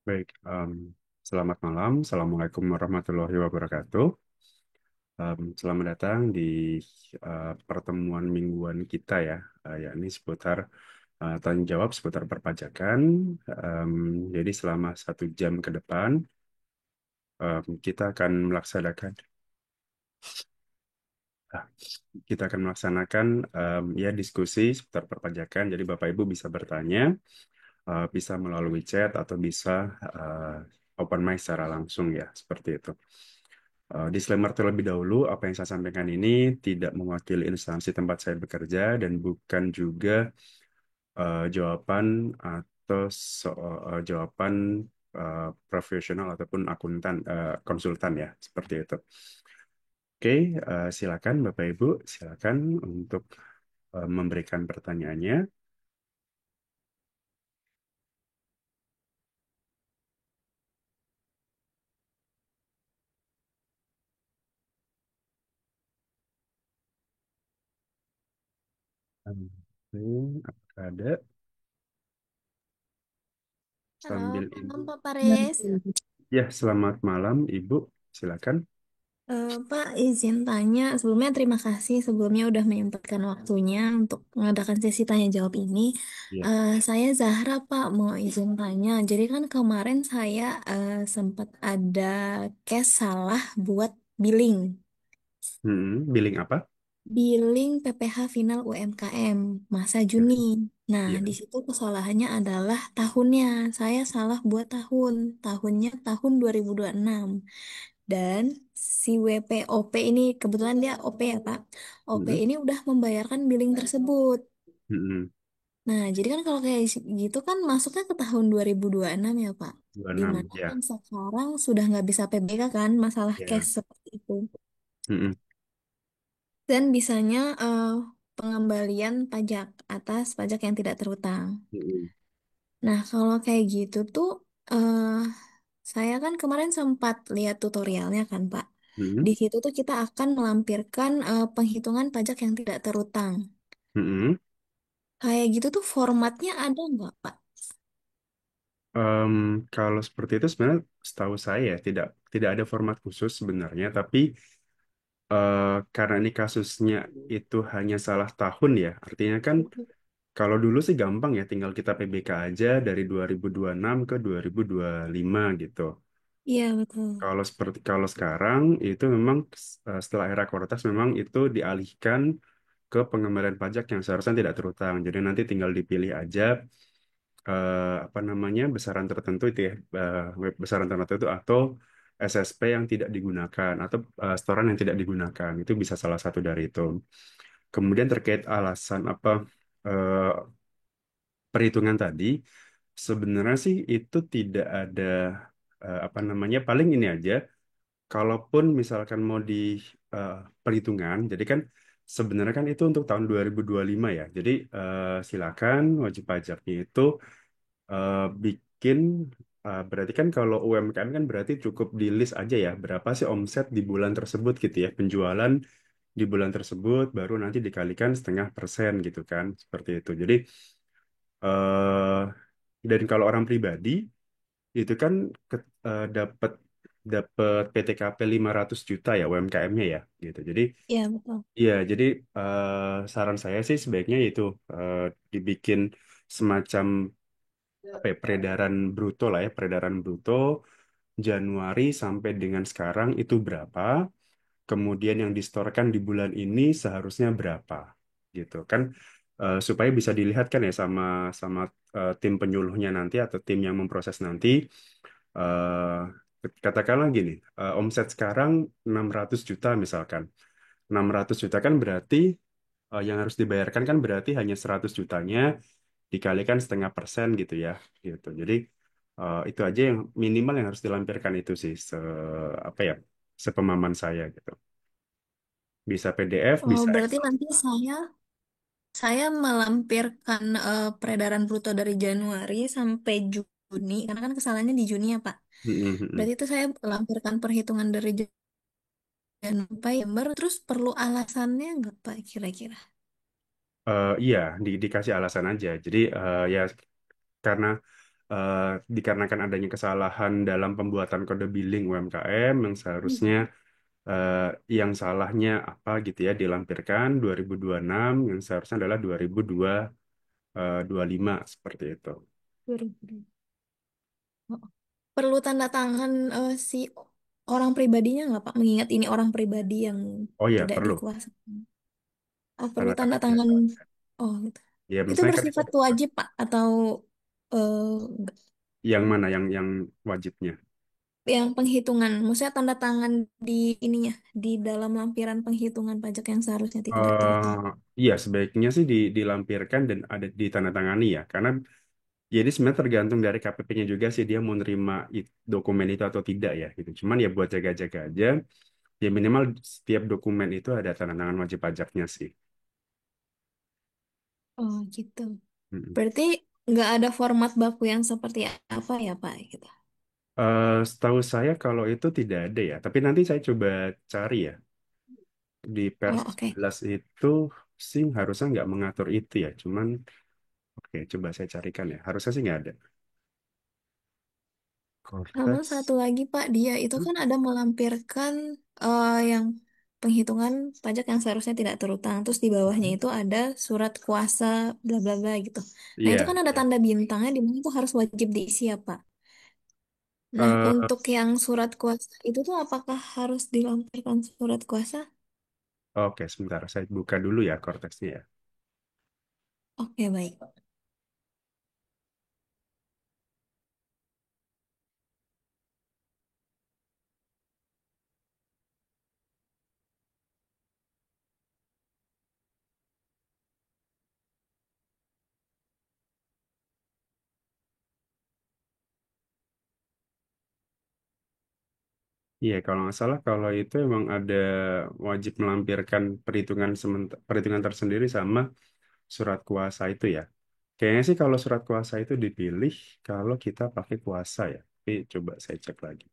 Baik, selamat malam. Assalamualaikum warahmatullahi wabarakatuh. Selamat datang di pertemuan mingguan kita ya, yakni seputar tanya jawab seputar perpajakan. Em, jadi selama 1 jam ke depan, kita akan melaksanakan, ah, kita akan melaksanakan ya diskusi seputar perpajakan. Jadi Bapak Ibu bisa bertanya, bisa melalui chat atau bisa open mic secara langsung ya, seperti itu. Disclaimer terlebih dahulu, apa yang saya sampaikan ini tidak mewakili instansi tempat saya bekerja dan bukan juga jawaban atau jawaban profesional ataupun konsultan ya, seperti itu. Oke, silakan Bapak Ibu, silakan untuk memberikan pertanyaannya. Apakah ada Halo, sambil malam ini? Pak Paris. Ya, selamat malam Ibu, silakan. Pak, izin tanya. Sebelumnya terima kasih sebelumnya udah menyempatkan waktunya untuk mengadakan sesi tanya jawab ini. Ya. Saya Zahra, Pak, mau izin tanya. Jadi kan kemarin saya sempat ada case salah buat billing. Billing apa? Billing PPh final UMKM masa Ya. Juni. Nah, Ya. di situ kesalahannya adalah tahunnya. Saya salah buat tahun. Tahunnya tahun 2026. Dan si WPOP ini, kebetulan dia OP ya Pak. OP Mm-mm. ini udah membayarkan billing tersebut. Mm-mm. Nah, jadi kan kalau kayak gitu kan masuknya ke tahun 2026 ya Pak. Di 26 mana kan ya. sekarang sudah nggak bisa PBK kan masalah Ya. cash seperti itu. Mm-mm. Dan bisanya pengembalian pajak atas pajak yang tidak terutang. Mm-mm. Nah, kalau kayak gitu tuh, eh saya kan kemarin sempat lihat tutorialnya kan, Pak. Di Mm-mm. situ tuh kita akan melampirkan penghitungan pajak yang tidak terutang. Mm-mm. Kayak gitu tuh formatnya ada nggak, Pak? Em, Kalau seperti itu sebenarnya setahu saya tidak tidak ada format khusus sebenarnya, tapi karena ini kasusnya itu hanya salah tahun ya, artinya kan kalau dulu sih gampang ya, tinggal kita PBK aja dari 2026 ke 2025 gitu. Iya, betul. Kalau sekarang itu memang setelah era Koretas memang itu dialihkan ke pengembalian pajak yang seharusnya tidak terutang. Jadi nanti tinggal dipilih aja apa namanya besaran tertentu itu ya, besaran tertentu itu atau SSP yang tidak digunakan atau setoran yang tidak digunakan. Itu bisa salah satu dari itu. Kemudian terkait alasan apa eh, perhitungan tadi, sebenarnya sih itu tidak ada apa namanya paling ini aja. Kalaupun misalkan mau di perhitungan, jadi kan sebenarnya kan itu untuk tahun 2025 ya. Jadi silakan wajib pajaknya itu bikin berarti kan kalau UMKM kan berarti cukup di list aja ya berapa sih omset di bulan tersebut gitu ya, penjualan di bulan tersebut baru nanti dikalikan 0,5% gitu kan, seperti itu. Jadi eh dan kalau orang pribadi itu kan dapat dapat PTKP 500 juta ya UMKM-nya ya gitu. Jadi Iya, betul. iya, jadi saran saya sih sebaiknya itu eh, dibikin semacam apa ya, peredaran bruto lah ya, peredaran bruto Januari sampai dengan sekarang itu berapa, kemudian yang distorkan di bulan ini seharusnya berapa, gitu kan. Supaya bisa dilihat kan ya sama sama tim penyuluhnya nanti atau tim yang memproses nanti. Katakanlah gini, omset sekarang 600 juta misalkan. 600 juta kan berarti yang harus dibayarkan kan berarti hanya 100 jutanya dikalikan 0,5% gitu ya, gitu. Jadi itu aja yang minimal yang harus dilampirkan itu sih, apa ya, sepemahaman saya gitu. Bisa PDF, Oh, bisa berarti Excel. nanti saya melampirkan peredaran bruto dari Januari sampai Juni, karena kan kesalahannya di Juni ya, Pak. Mm, mm, mm. Berarti itu saya lampirkan perhitungan dari Januari sampai Desember, terus perlu alasannya nggak, Pak, kira-kira? Iya, dikasih alasan aja. Jadi ya karena eh, dikarenakan adanya kesalahan dalam pembuatan kode billing UMKM yang seharusnya eh, yang salahnya apa gitu ya dilampirkan 2026 yang seharusnya adalah 2025 seperti itu. 2002. Oh. Perlu tanda tangan si orang pribadinya nggak Pak? Mengingat ini orang pribadi yang Oh ya, tidak perlu dikuasakan. Oh, perlu tanda tanda tangannya. tangan. Oh, gitu. Ya, Itu misalnya kan bersifat wajib Pak atau enggak? yang mana yang wajibnya? Yang penghitungan, maksudnya tanda tangan di ininya, di dalam lampiran penghitungan pajak yang seharusnya tidak eh terutang. iya, sebaiknya sih dilampirkan dan ada ditandatangani ya, karena jadi sebenarnya tergantung dari KPP-nya juga sih dia mau nerima dokumen itu atau tidak ya gitu. Cuman ya buat jaga-jaga aja, ya minimal setiap dokumen itu ada tanda tangan wajib pajaknya sih. Oh, gitu. Mm. Berarti nggak ada format baku yang seperti apa ya Pak? Gitu. Setahu saya kalau itu tidak ada ya, tapi nanti saya coba cari ya. Di Pers Oh, oke. 11 itu sih harusnya nggak mengatur itu ya, cuman oke coba saya carikan ya. Harusnya sih nggak ada. Sama Cortex. satu lagi Pak, dia itu kan ada melampirkan yang penghitungan pajak yang seharusnya tidak terutang. Terus di bawahnya itu ada surat kuasa bla bla bla gitu. Nah itu Iya, kan ada iya. tanda bintangnya di mana itu harus wajib diisi ya Pak. Nah Eh, untuk yang surat kuasa itu tuh apakah harus dilampirkan surat kuasa? oke, sebentar. Saya buka dulu ya Cortexnya ya. Oke baik. Iya, kalau nggak salah kalau itu emang ada wajib melampirkan perhitungan tersendiri sama surat kuasa itu ya. Kayaknya sih kalau surat kuasa itu dipilih kalau kita pakai kuasa ya. Tapi coba saya cek lagi.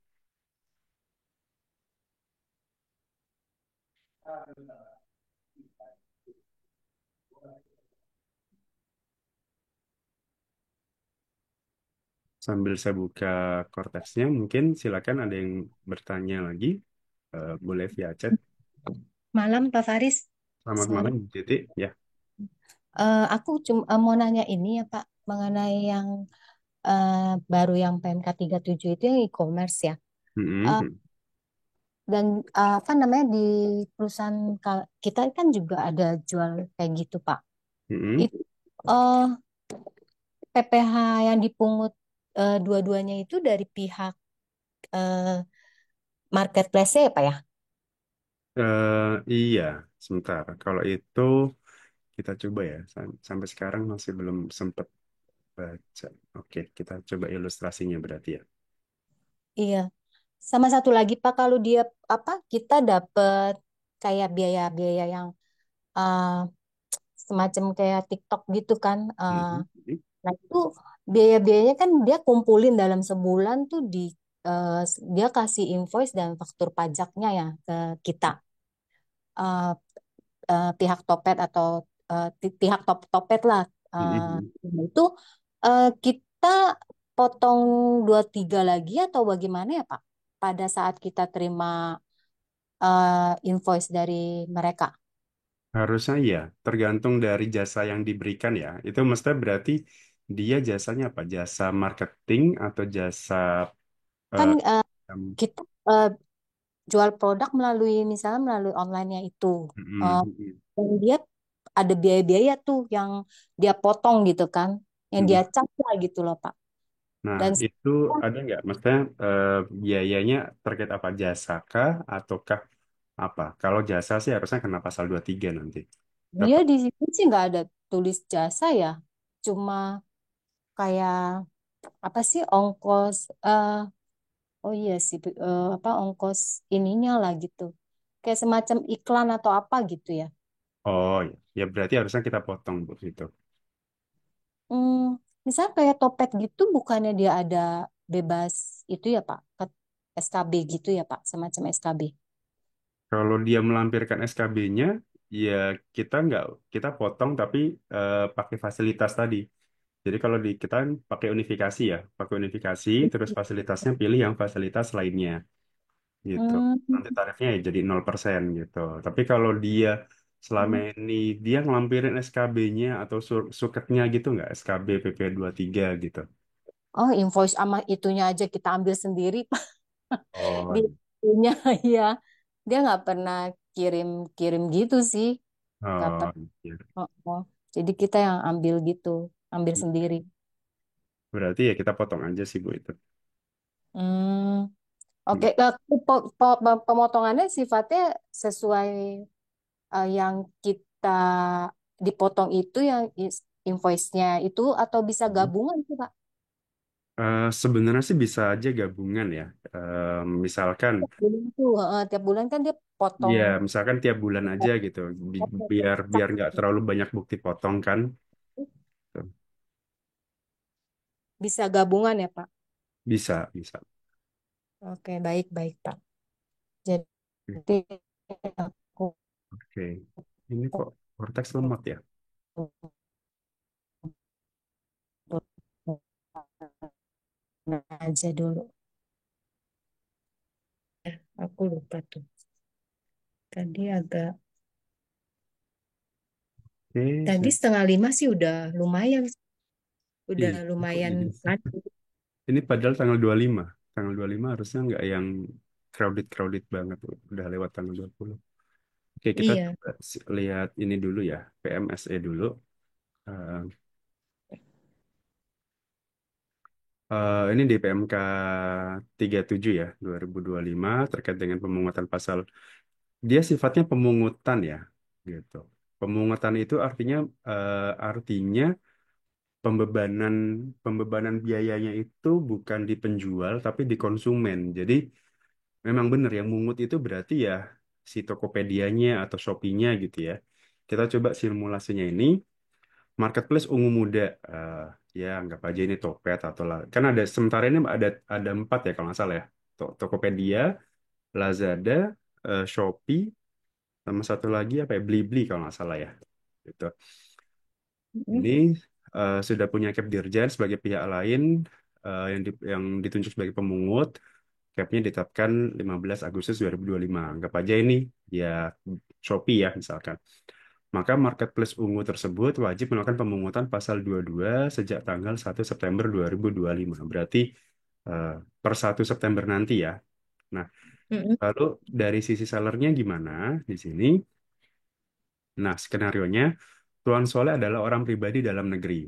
Sambil saya buka Cortexnya, mungkin silakan ada yang bertanya lagi. Boleh via chat. Malam, Pak Faris. Selamat Sorry. malam, Titik. Ya. Aku cuma mau nanya ini ya, Pak, mengenai yang baru yang PMK 37 itu yang e-commerce ya. Eh, Mm-mm. dan apa namanya di perusahaan kita kan juga ada jual kayak gitu, Pak. Mm-mm. Itu PPh yang dipungut dua-duanya itu dari pihak eh, marketplace ya, Pak ya? Iya, sebentar. Kalau itu kita coba ya. Sampai sekarang masih belum sempat baca. Oke, kita coba ilustrasinya berarti ya. Iya. Sama satu lagi, Pak, kalau dia apa kita dapat kayak biaya-biaya yang eh, semacam kayak TikTok gitu kan. Mhm. Nah itu biaya-biayanya kan dia kumpulin dalam sebulan tuh eh, dia kasih invoice dan faktur pajaknya ya ke kita. Eh, Pihak Topet atau pihak Topet lah. Mhm. Itu kita potong 23 lagi atau bagaimana ya Pak? Pada saat kita terima invoice dari mereka. Harusnya iya, tergantung dari jasa yang diberikan ya. Itu mesti berarti dia jasanya apa? Jasa marketing atau jasa Kan eh, em, kita jual produk melalui misalnya melalui online-nya itu. Eh, mhm, mhm, dan dia ada biaya-biaya tuh yang dia potong gitu kan, yang dia mhm. cap lah gitu loh Pak. Nah, Dan itu ada nggak? Maksudnya biayanya terkait apa? Jasa kah ataukah apa? Kalau jasa sih harusnya kena pasal 23 nanti. dia Dapat. di sini sih nggak ada tulis jasa ya, cuma kayak apa sih ongkos, oh iya sih, apa ongkos ininya lah gitu, kayak semacam iklan atau apa gitu ya. Oh, ya. Ya berarti harusnya kita potong Bu itu. Hmm, Misal kayak Topet gitu, bukannya dia ada bebas itu ya Pak, SKB gitu ya Pak, semacam SKB. Kalau dia melampirkan SKB-nya, ya kita nggak kita potong tapi pakai fasilitas tadi. Jadi kalau di kita kan pakai unifikasi ya, pakai unifikasi, terus fasilitasnya pilih yang fasilitas lainnya gitu. Hmm. Nanti tarifnya ya jadi 0% gitu. Tapi kalau dia selama ini dia ngelampirin SKB-nya atau suketnya gitu nggak, SKB PP tiga gitu. Oh, invoice sama itunya aja kita ambil sendiri, Pak. Di Oh, itunya ya. Dia nggak pernah kirim-kirim gitu sih. Nggak oh, pernah. iya. Oh, oh. Jadi kita yang ambil gitu, ambil sendiri. Berarti ya kita potong aja sih Bu itu. Hmm. Oke, Hmm. pemotongannya sifatnya sesuai yang kita dipotong itu yang invoice-nya itu atau bisa gabungan sih, Pak? Sebenarnya sih bisa aja gabungan ya. Misalkan, Tiap bulan tuh, tiap bulan kan dia potong ya misalkan tiap bulan aja gitu, biar cap. biar nggak terlalu banyak bukti potong kan. Tuh. Bisa gabungan ya, Pak? Bisa, bisa. Oke, baik, baik, Pak. Jadi aku Oke. Ini kok Cortex lemot ya? aja dulu. Aku lupa tuh. Tadi agak, Oke, tadi saya, 4:30 sih udah ih, kok lumayan jadi. lanjut. Ini padahal tanggal 25. Tanggal 25 harusnya nggak yang crowded-crowded banget. Udah lewat tanggal 20. Oke, kita Iya. coba lihat ini dulu ya, PMSE dulu. Eh, ini di PMK 37 ya, 2025 terkait dengan pemungutan pasal. Dia sifatnya pemungutan ya, gitu. Pemungutan itu artinya pembebanan pembebanan biayanya itu bukan di penjual tapi di konsumen. Jadi memang benar yang mungut itu berarti ya si Tokopedia-nya atau Shopee-nya gitu ya. Kita coba simulasinya ini marketplace ungu muda. Ya anggap aja ini Topet atau lah. Kan ada sementara ini ada empat ya kalau nggak salah ya. Tokopedia, Lazada, Shopee, sama satu lagi apa ya Blibli kalau nggak salah ya. Gitu. Ini Mm. sudah punya Cap Dirjen sebagai pihak lain yang ditunjuk sebagai pemungut. Capnya ditetapkan 15 Agustus 2025. Anggap aja ini ya Shopee ya misalkan. Maka marketplace ungu tersebut wajib melakukan pemungutan pasal 22 sejak tanggal 1 September 2025. Berarti eh, per 1 September nanti ya. Nah, Mm-mm. lalu dari sisi sellernya gimana di sini? Nah, skenarionya Tuan Soleh adalah orang pribadi dalam negeri.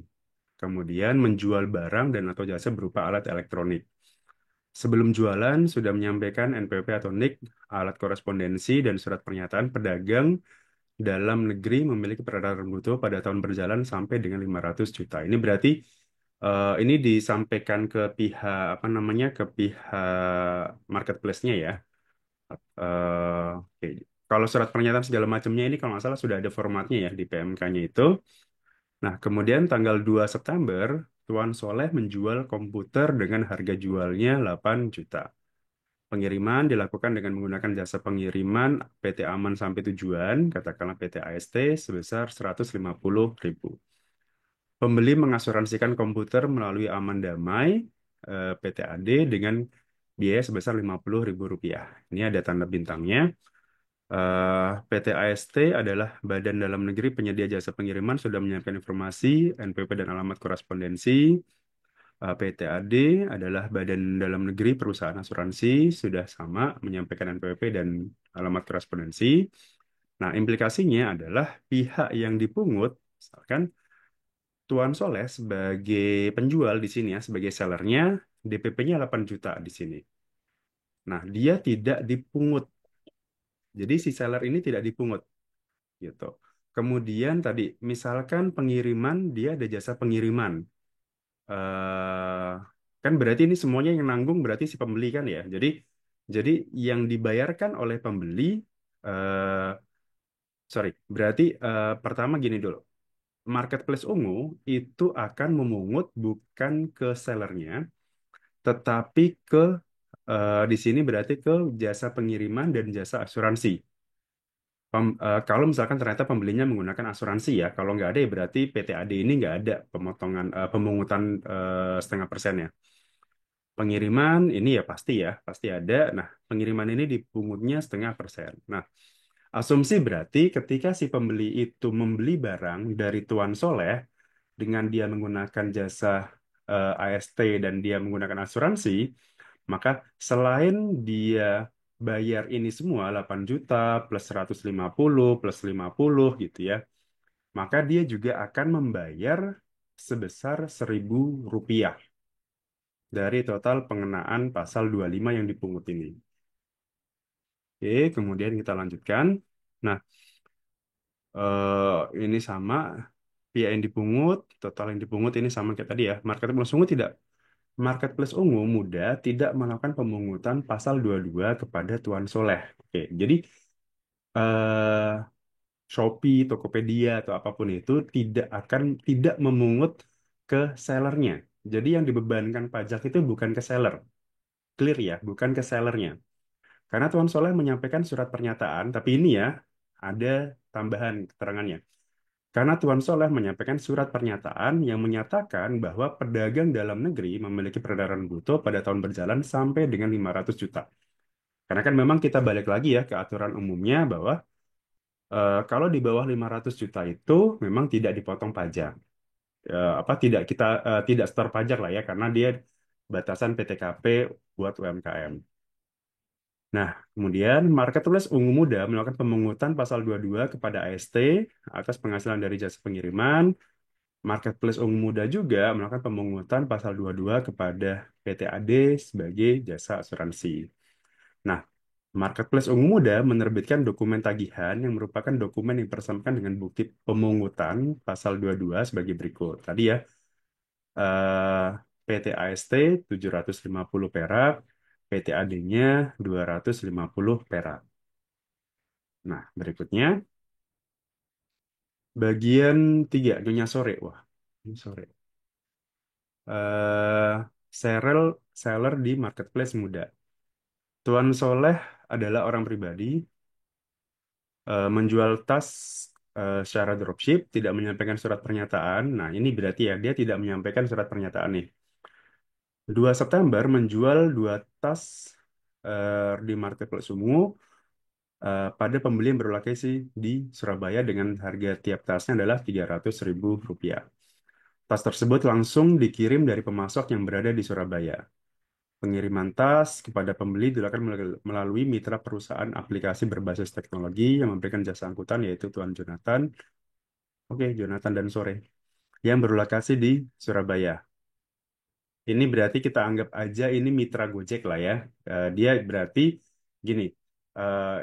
Kemudian menjual barang dan atau jasa berupa alat elektronik. Sebelum jualan, sudah menyampaikan NPWP atau NIK, alat korespondensi, dan surat pernyataan pedagang dalam negeri memiliki peredaran bruto pada tahun berjalan sampai dengan 500 juta. Ini berarti ini disampaikan ke pihak, apa namanya, ke pihak marketplace-nya ya. Oke. Kalau surat pernyataan segala macamnya ini kalau nggak salah sudah ada formatnya ya di PMK-nya itu. Nah, kemudian tanggal 2 September, Tuan Soleh menjual komputer dengan harga jualnya 8 juta. Pengiriman dilakukan dengan menggunakan jasa pengiriman PT Aman sampai tujuan, katakanlah PT AST, sebesar 150.000. Pembeli mengasuransikan komputer melalui Aman Damai PT AD dengan biaya sebesar 50.000 rupiah. Ini ada tanda bintangnya. PT AST adalah Badan Dalam Negeri Penyedia Jasa Pengiriman sudah menyiapkan informasi, NPWP dan alamat korespondensi. PT AD adalah Badan Dalam Negeri Perusahaan Asuransi sudah sama menyampaikan NPWP dan alamat korespondensi. Nah, implikasinya adalah pihak yang dipungut, misalkan Tuan Soleh sebagai penjual di sini ya, sebagai sellernya, DPP-nya 8 juta di sini. Nah, dia tidak dipungut. Jadi si seller ini tidak dipungut gitu. Kemudian tadi misalkan pengiriman dia ada jasa pengiriman. eh Kan berarti ini semuanya yang nanggung berarti si pembeli kan ya. Jadi yang dibayarkan oleh pembeli eh sorry, berarti pertama gini dulu. Marketplace ungu itu akan memungut bukan ke sellernya, tetapi di sini berarti ke jasa pengiriman dan jasa asuransi. Kalau misalkan ternyata pembelinya menggunakan asuransi ya, kalau nggak ada ya berarti PTAD ini nggak ada pemotongan pemungutan 0,5% ya. Pengiriman ini ya pasti ada. Nah, pengiriman ini dipungutnya 0,5%. Nah, asumsi berarti ketika si pembeli itu membeli barang dari Tuan Soleh dengan dia menggunakan jasa AST dan dia menggunakan asuransi, maka selain dia bayar ini semua 8 juta plus 150 plus 50 gitu ya, maka dia juga akan membayar sebesar 1.000 rupiah dari total pengenaan pasal 25 yang dipungut ini. Oke, kemudian kita lanjutkan. Nah, ini sama biaya yang dipungut, total yang dipungut ini sama kayak tadi ya. Marketplace ungu muda tidak melakukan pemungutan pasal 22 kepada Tuan Soleh. Oke, jadi eh, Shopee, Tokopedia atau apapun itu tidak memungut ke sellernya. Jadi yang dibebankan pajak itu bukan ke seller, clear ya, bukan ke sellernya. Karena Tuan Soleh menyampaikan surat pernyataan, tapi ini ya ada tambahan keterangannya. Karena Tuan Soleh menyampaikan surat pernyataan yang menyatakan bahwa pedagang dalam negeri memiliki peredaran bruto pada tahun berjalan sampai dengan 500 juta. Karena kan memang kita balik lagi ya ke aturan umumnya bahwa kalau di bawah 500 juta itu memang tidak dipotong pajak. Apa tidak setor pajak lah ya karena dia batasan PTKP buat UMKM. Nah, kemudian Marketplace Ungu Muda melakukan pemungutan pasal 22 kepada AST atas penghasilan dari jasa pengiriman. Marketplace Ungu Muda juga melakukan pemungutan pasal 22 kepada PTAD sebagai jasa asuransi. Nah, Marketplace Ungu Muda menerbitkan dokumen tagihan yang merupakan dokumen yang dipersamakan dengan bukti pemungutan pasal 22 sebagai berikut. Tadi ya, eh, PT AST 750 perak, PT AD-nya 250 perak. Nah, berikutnya bagian 3 Nyonya Sore. Wah, ini sore. Eh Seller, seller di marketplace muda. Tuan Soleh adalah orang pribadi, menjual tas secara dropship, tidak menyampaikan surat pernyataan. Nah, ini berarti ya, dia tidak menyampaikan surat pernyataan nih. 2 September menjual 2 tas di marketplace umum pada pembeli yang berlokasi di Surabaya dengan harga tiap tasnya adalah 300.000 rupiah. Tas tersebut langsung dikirim dari pemasok yang berada di Surabaya. Pengiriman tas kepada pembeli dilakukan melalui mitra perusahaan aplikasi berbasis teknologi yang memberikan jasa angkutan yaitu Tuan Jonathan. Oke, Jonathan dan Sore yang berlokasi di Surabaya. Ini berarti kita anggap aja ini mitra Gojek lah ya. Dia berarti gini.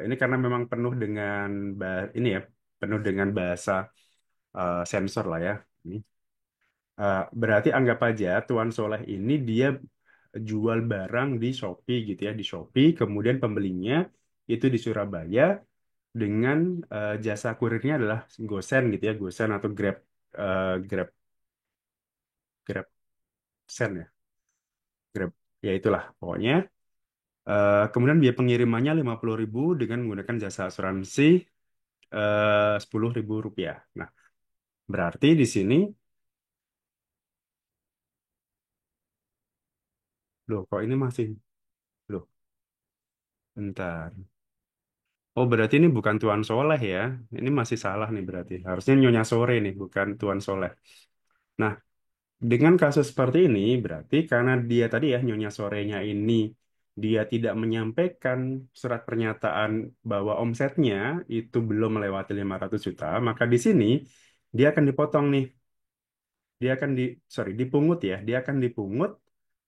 Ini karena memang penuh dengan ini ya, penuh dengan bahasa sensor lah ya. Ini. Berarti anggap aja Tuan Soleh ini dia jual barang di Shopee gitu ya, di Shopee, kemudian pembelinya itu di Surabaya dengan jasa kurirnya adalah GoSend gitu ya, GoSend atau Grab GrabSend ya, Grab ya itulah pokoknya. Kemudian biaya pengirimannya 50.000 dengan menggunakan jasa asuransi 10.000 rupiah. Nah, berarti di sini, loh kok ini masih, loh bentar. Oh, berarti ini bukan Tuan Soleh ya. Ini masih salah nih berarti. Harusnya Nyonya Sore nih, bukan Tuan Soleh. Nah, dengan kasus seperti ini, berarti karena dia tadi ya, Nyonya Sorenya ini, dia tidak menyampaikan surat pernyataan bahwa omsetnya itu belum melewati 500 juta, maka di sini dia akan dipotong nih. Dia akan dipungut ya. Dia akan dipungut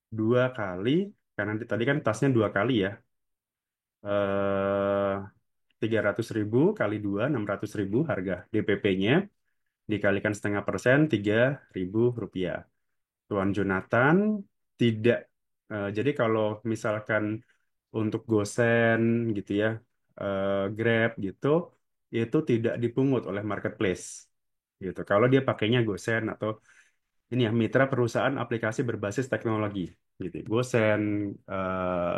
2 kali, karena tadi kan tasnya 2 kali ya. 300.000 kali 2, 600.000 harga DPP-nya, dikalikan 0,5%, 3.000 rupiah. Tuan Jonathan tidak, jadi kalau misalkan untuk GoSend gitu ya, Grab gitu, itu tidak dipungut oleh marketplace gitu. Kalau dia pakainya GoSend atau ini ya mitra perusahaan aplikasi berbasis teknologi gitu. GoSend,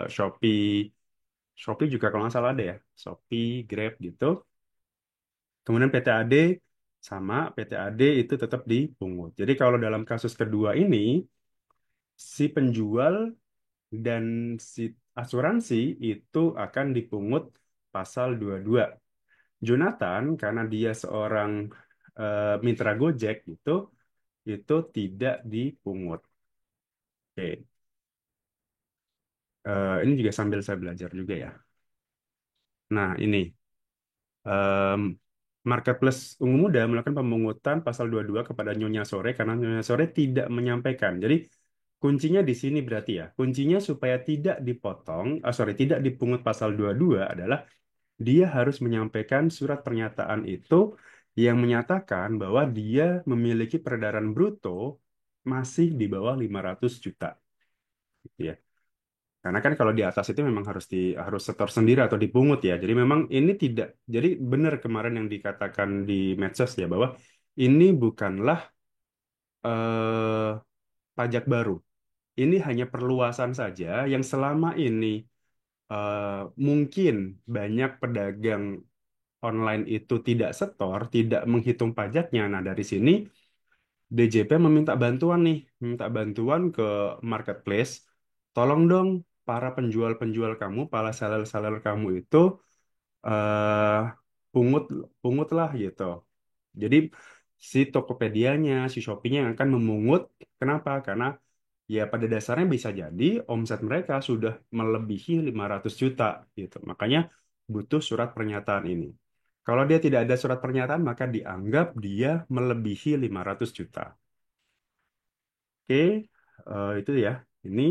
Shopee, Shopee juga kalau nggak salah ada ya, Shopee, Grab gitu. Kemudian PTAD sama, PTAD itu tetap dipungut. Jadi kalau dalam kasus kedua ini, si penjual dan si asuransi itu akan dipungut pasal 22. Jonathan, karena dia seorang mitra Gojek itu tidak dipungut. Oke. Ini juga sambil saya belajar juga ya. Nah, ini em, Marketplace Ungu Muda melakukan pemungutan pasal 22 kepada Nyonya Sore karena Nyonya Sore tidak menyampaikan. Jadi kuncinya di sini berarti ya. Kuncinya supaya tidak dipotong, sorry, tidak dipungut pasal 22 adalah dia harus menyampaikan surat pernyataan itu yang menyatakan bahwa dia memiliki peredaran bruto masih di bawah 500 juta. Gitu ya. Karena kan kalau di atas itu memang harus setor sendiri atau dipungut ya. Jadi memang ini tidak. Jadi benar kemarin yang dikatakan di medsos ya bahwa ini bukanlah eh, pajak baru. Ini hanya perluasan saja yang selama ini eh, mungkin banyak pedagang online itu tidak setor, tidak menghitung pajaknya. Nah, dari sini DJP meminta bantuan nih, minta bantuan ke marketplace. Tolong dong para penjual-penjual kamu, para seller-seller kamu itu eh pungut pungutlah gitu. Jadi si Tokopedia-nya, si Shopee-nya yang akan memungut. Kenapa? Karena ya pada dasarnya bisa jadi omset mereka sudah melebihi 500 juta gitu. Makanya butuh surat pernyataan ini. Kalau dia tidak ada surat pernyataan, maka dianggap dia melebihi 500 juta. Oke, itu ya. Ini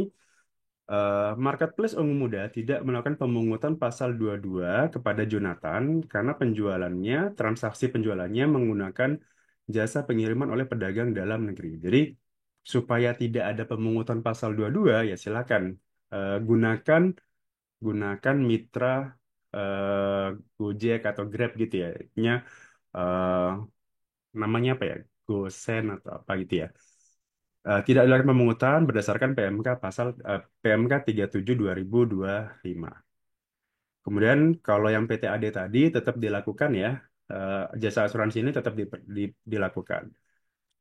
Marketplace Ungu Muda tidak melakukan pemungutan pasal 22 kepada Jonathan karena transaksi penjualannya menggunakan jasa pengiriman oleh pedagang dalam negeri. Jadi, supaya tidak ada pemungutan pasal 22, ya silakan gunakan gunakan mitra eh, Gojek atau Grab gitu ya. Eh, namanya apa ya? Gosen atau apa gitu ya. Tidak dilakukan pemungutan berdasarkan PMK 37 2025. Kemudian kalau yang PTAD tadi tetap dilakukan ya, jasa asuransi ini tetap dilakukan.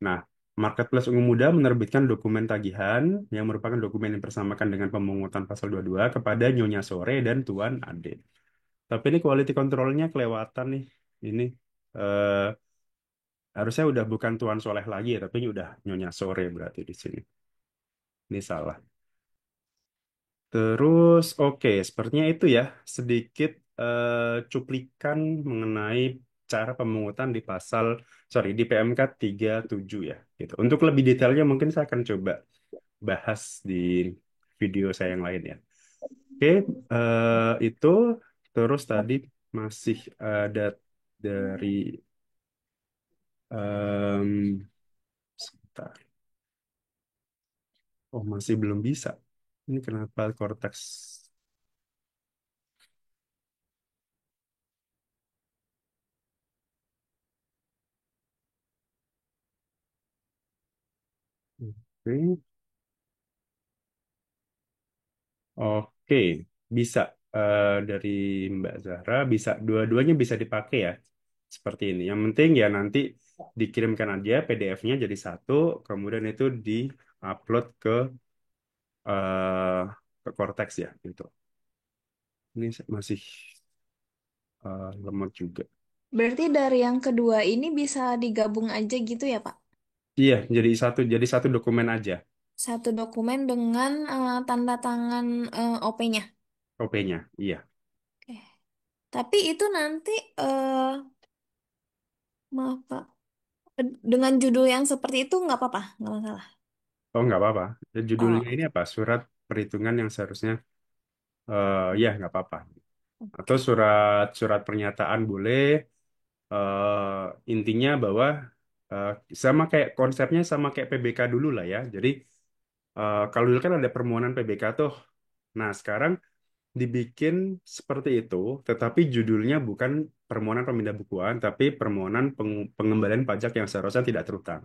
Nah, Marketplace Ungu Muda menerbitkan dokumen tagihan yang merupakan dokumen yang bersamakan dengan pemungutan pasal 22 kepada Nyonya Sore dan Tuan Ade. Tapi ini quality controlnya kelewatan nih. Ini eh, harusnya udah bukan Tuan Soleh lagi ya, tapi ini udah Nyonya Sore berarti di sini. Ini salah. Terus, oke, sepertinya itu ya sedikit cuplikan mengenai cara pemungutan di PMK 37 ya. Gitu. Untuk lebih detailnya mungkin saya akan coba bahas di video saya yang lain ya. Oke, itu terus tadi masih ada dari em, sebentar. Oh, masih belum bisa. Ini kenapa Cortex? Oke. Oke, bisa dari Mbak Zahra, bisa dua-duanya bisa dipakai ya, seperti ini. Yang penting ya nanti dikirimkan aja PDF-nya jadi satu, kemudian itu di-upload eh, ke Cortex ya, gitu. Ini masih lemot juga. Berarti dari yang kedua ini bisa digabung aja gitu ya, Pak? Iya, jadi satu dokumen aja, Satu dokumen dengan tanda tangan OP-nya. OP-nya. Iya. Oke. Tapi itu nanti, maaf Pak, dengan judul yang seperti itu nggak apa-apa, nggak masalah. Oh, nggak apa-apa. Judulnya Oh, ini apa? Surat perhitungan yang seharusnya, ya nggak apa-apa. Atau oke. surat pernyataan boleh. Intinya bahwa eh, sama kayak konsepnya sama kayak PBK dulu lah ya. Jadi kalau dulu kan ada permohonan PBK tuh. Nah, sekarang dibikin seperti itu, tetapi judulnya bukan permohonan pemindah bukuan, tapi permohonan pengembalian pajak yang seharusnya tidak terutang.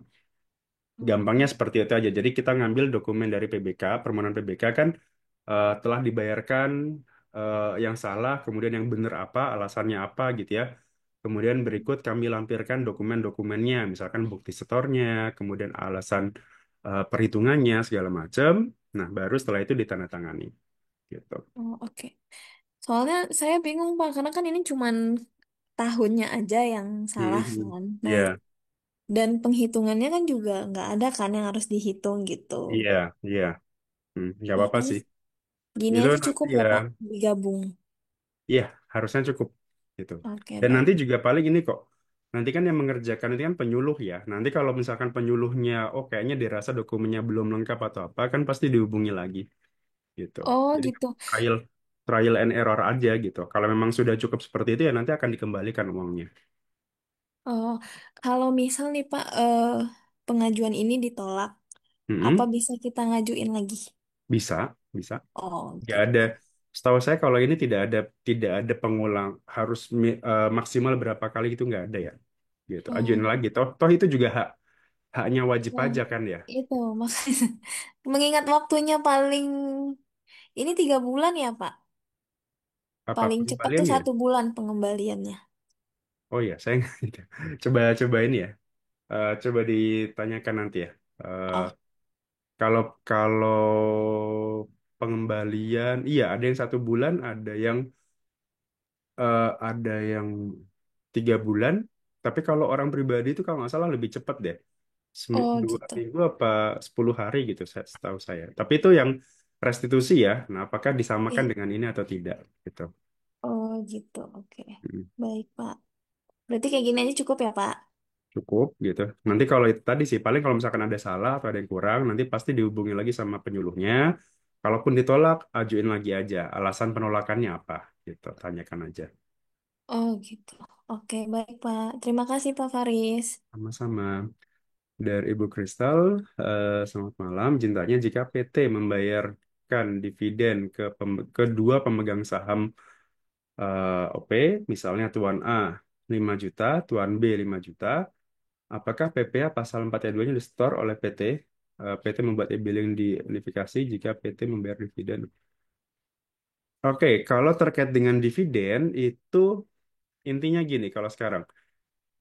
Gampangnya Hmm. seperti itu aja. Jadi kita ngambil dokumen dari PBK, permohonan PBK kan telah dibayarkan yang salah, kemudian yang benar apa, alasannya apa gitu ya. Kemudian berikut kami lampirkan dokumen-dokumennya, misalkan bukti setornya, kemudian alasan perhitungannya segala macam. Nah, baru setelah itu ditandatangani gitu. Oh, oke. Soalnya saya bingung Pak, karena kan ini cuman tahunnya aja yang salah Mhm. kan. Nah, Iya, dan penghitungannya kan juga nggak ada kan yang harus dihitung gitu. iya, iya. Nggak Oh, apa-apa jadi sih. gini Itu aja nanti cukup ya, ya Pak, digabung. iya harusnya cukup gitu. Oke, Dan nanti baik. juga paling ini kok. Nanti kan yang mengerjakan itu kan penyuluh ya. Nanti kalau misalkan penyuluhnya, oh kayaknya dirasa dokumennya belum lengkap atau apa, kan pasti dihubungi lagi gitu. Oh, Jadi gitu. trial trial and error aja gitu. Kalau memang sudah cukup seperti itu ya nanti akan dikembalikan uangnya. Oh, kalau misal nih Pak, pengajuan ini ditolak, apa Mm-mm. bisa kita ngajuin lagi? Bisa, bisa. Oh, Nggak ada. gitu. Setahu saya kalau ini tidak ada pengulang harus maksimal berapa kali itu nggak ada ya. Gitu. Ajuin Oh, lagi. Toh, toh itu juga haknya wajib nah, pajak kan ya. itu makanya mengingat waktunya paling ini 3 bulan ya Pak. Apa Paling cepat tuh pengembaliannya? 1 bulan pengembaliannya. Oh iya, saya nggak ada. Coba coba ini ya. Coba ditanyakan nanti ya. Eh, Oh, kalau kalau pengembalian, iya ada yang 1 bulan, ada yang 3 bulan. Tapi kalau orang pribadi itu kalau nggak salah lebih cepat deh. oh Dua gitu. minggu apa 10 hari gitu, setahu saya. Tapi itu yang restitusi ya. Nah, apakah disamakan Iya. dengan ini atau tidak? Gitu. Oh gitu. Oke. Mm. Baik Pak. Berarti kayak gini aja cukup ya Pak? Cukup gitu. Nanti kalau itu tadi sih, paling kalau misalkan ada salah atau ada yang kurang, nanti pasti dihubungi lagi sama penyuluhnya. Kalaupun ditolak, ajuin lagi aja. Alasan penolakannya apa? Gitu, tanyakan aja. Oh gitu. Oke, baik Pak. Terima kasih Pak Faris. Sama-sama. Dari Ibu Kristal, selamat malam. Cintanya jika PT membayarkan dividen kedua pemegang saham OP, misalnya Tuan A 5 juta, Tuan B 5 juta, apakah PPh pasal 4 ayat 2-nya disetor oleh PT? PT membuat e-billing di unifikasi jika PT membayar dividen. Oke, kalau terkait dengan dividen itu intinya gini kalau sekarang.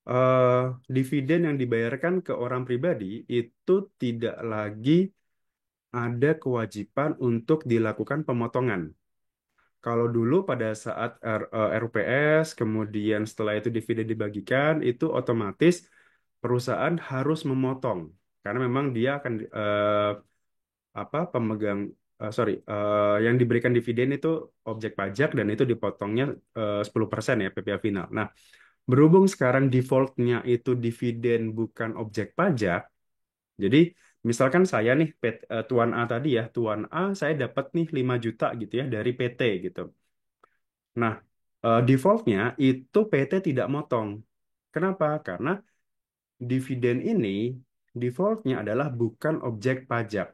eh Dividen yang dibayarkan ke orang pribadi itu tidak lagi ada kewajiban untuk dilakukan pemotongan. Kalau dulu pada saat RUPS, kemudian setelah itu dividen dibagikan, itu otomatis perusahaan harus memotong karena memang dia akan apa pemegang sorry yang diberikan dividen itu objek pajak dan itu dipotongnya 10% ya PPh final. Nah, berhubung sekarang defaultnya itu dividen bukan objek pajak, jadi misalkan saya nih Tuan A tadi ya, Tuan A saya dapat nih 5 juta gitu ya dari PT gitu. Nah, defaultnya itu PT tidak motong. Kenapa? Karena dividen ini defaultnya adalah bukan objek pajak.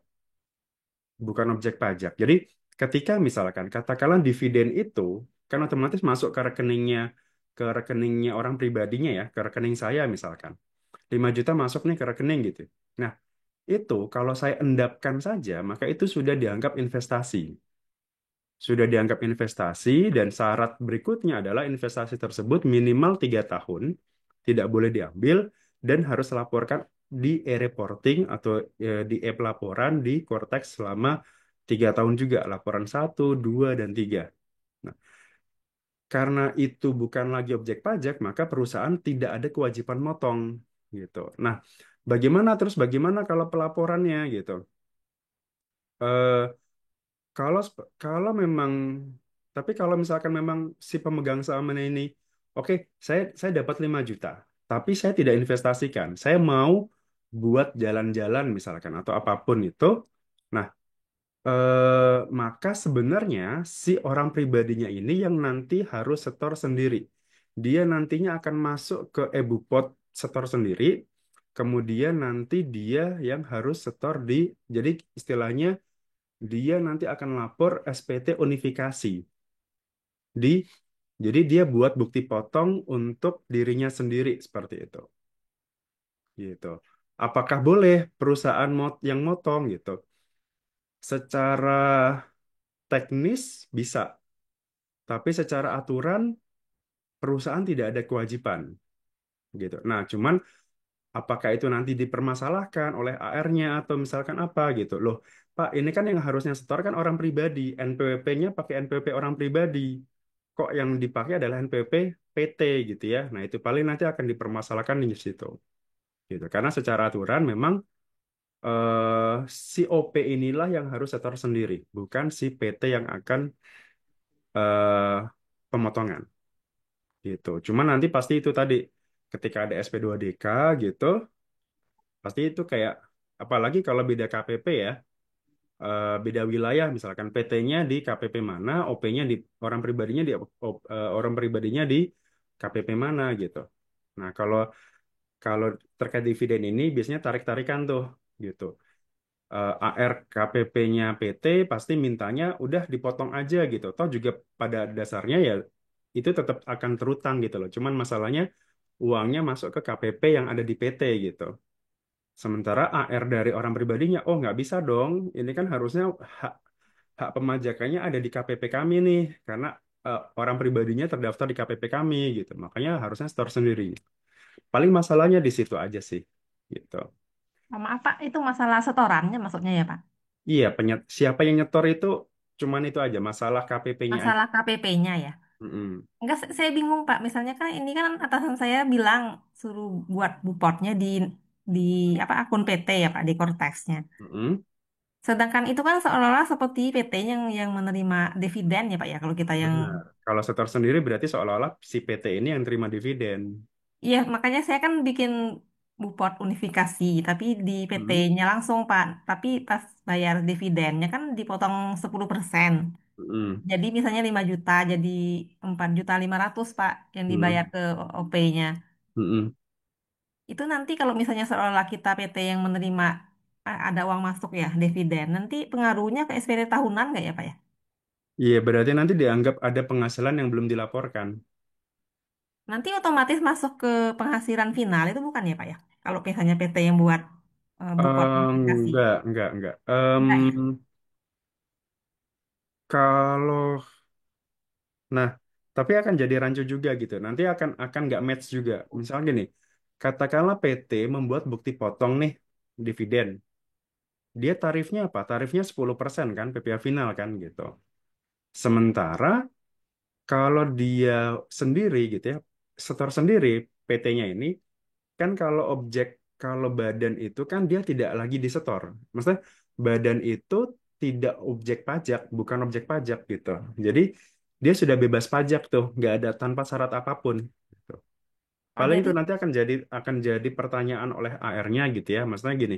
Bukan objek pajak. Jadi ketika misalkan katakanlah dividen itu kan otomatis masuk ke rekeningnya orang pribadinya ya, ke rekening saya misalkan. 5 juta masuk nih ke rekening gitu. Nah, itu kalau saya endapkan saja, maka itu sudah dianggap investasi. Sudah dianggap investasi dan syarat berikutnya adalah investasi tersebut minimal 3 tahun, tidak boleh diambil dan harus laporkan di e-reporting atau di e-pelaporan di Cortex selama 3 tahun juga, laporan 1, 2, dan 3. Nah, karena itu bukan lagi objek pajak, maka perusahaan tidak ada kewajiban motong gitu. Nah, bagaimana kalau pelaporannya gitu? Eh, kalau memang, tapi kalau misalkan memang si pemegang saham ini, oke, saya dapat 5 juta, tapi saya tidak investasikan. Saya mau buat jalan-jalan misalkan atau apapun itu. Nah, maka sebenarnya si orang pribadinya ini yang nanti harus setor sendiri. Dia nantinya akan masuk ke e-Bupot setor sendiri. Kemudian nanti dia yang harus setor jadi istilahnya dia nanti akan lapor SPT unifikasi di jadi dia buat bukti potong untuk dirinya sendiri seperti itu gitu. Apakah boleh perusahaan yang motong gitu? Secara teknis bisa, tapi secara aturan perusahaan tidak ada kewajiban gitu. Nah, cuman apakah itu nanti dipermasalahkan oleh AR-nya atau misalkan apa gitu. Loh, Pak, ini kan yang harusnya setor kan orang pribadi, NPWP-nya pakai NPWP orang pribadi. Kok yang dipakai adalah NPWP PT gitu ya. Nah, itu paling nanti akan dipermasalahkan di situ gitu. Karena secara aturan memang si OP inilah yang harus setor sendiri, bukan si PT yang akan eh, pemotongan gitu. Cuma nanti pasti itu tadi ketika ada SP2DK gitu, pasti itu kayak apalagi kalau beda KPP ya, beda wilayah misalkan PT-nya di KPP mana, OP-nya di orang pribadinya di orang pribadinya di KPP mana gitu. Nah, kalau kalau terkait dividen ini biasanya tarik-tarikan tuh gitu. AR KPP-nya PT pasti mintanya udah dipotong aja gitu. Toh juga pada dasarnya ya itu tetap akan terutang gitu loh. Cuman masalahnya uangnya masuk ke KPP yang ada di PT gitu. Sementara AR dari orang pribadinya, oh nggak bisa dong. Ini kan harusnya hak hak pemajakannya ada di KPP kami nih, karena orang pribadinya terdaftar di KPP kami gitu. Makanya harusnya store sendiri. Paling masalahnya di situ aja sih, gitu. Oh, maaf Pak, itu masalah setorannya maksudnya ya Pak? Iya, siapa yang nyetor itu cuman itu aja, masalah KPP-nya aja. Masalah KPP-nya ya? Mm-mm. Enggak, saya bingung Pak. Misalnya kan ini kan atasan saya bilang suruh buat buportnya di apa akun PT ya Pak, di Cortex-nya. Mm-mm. Sedangkan itu kan seolah-olah seperti PT yang menerima dividen ya Pak ya, kalau kita yang. Benar. Kalau setor sendiri berarti seolah-olah si PT ini yang terima dividen. Iya, makanya saya kan bikin buport unifikasi, tapi di Mm-mm. PT-nya langsung, Pak. Tapi pas bayar dividennya kan dipotong 10%. Mm-mm. Jadi misalnya 5 juta, jadi 4.500.000, Pak, yang dibayar Mm-mm. ke OP-nya. Mm-mm. Itu nanti kalau misalnya seolah kita PT yang menerima ada uang masuk ya, dividen, nanti pengaruhnya ke SPT tahunan nggak ya, Pak ya? Iya, berarti nanti dianggap ada penghasilan yang belum dilaporkan. Nanti otomatis masuk ke penghasilan final itu bukan ya, Pak ya? Kalau misalnya PT yang buat buport unifikasi. Enggak. Enggak ya? Kalau, nah, tapi akan jadi rancu juga gitu. Nanti akan nggak match juga. Misalnya gini, katakanlah PT membuat bukti potong nih dividen. Dia tarifnya apa? Tarifnya 10% kan, PPh final kan gitu. Sementara kalau dia sendiri gitu ya, setor sendiri PT-nya ini, kan kalau badan itu kan dia tidak lagi disetor. Maksudnya badan itu tidak objek pajak, bukan objek pajak gitu. Jadi dia sudah bebas pajak tuh, nggak ada tanpa syarat apapun. Gitu. Oh, Paling itu jadi nanti akan jadi pertanyaan oleh AR-nya gitu ya. Maksudnya gini,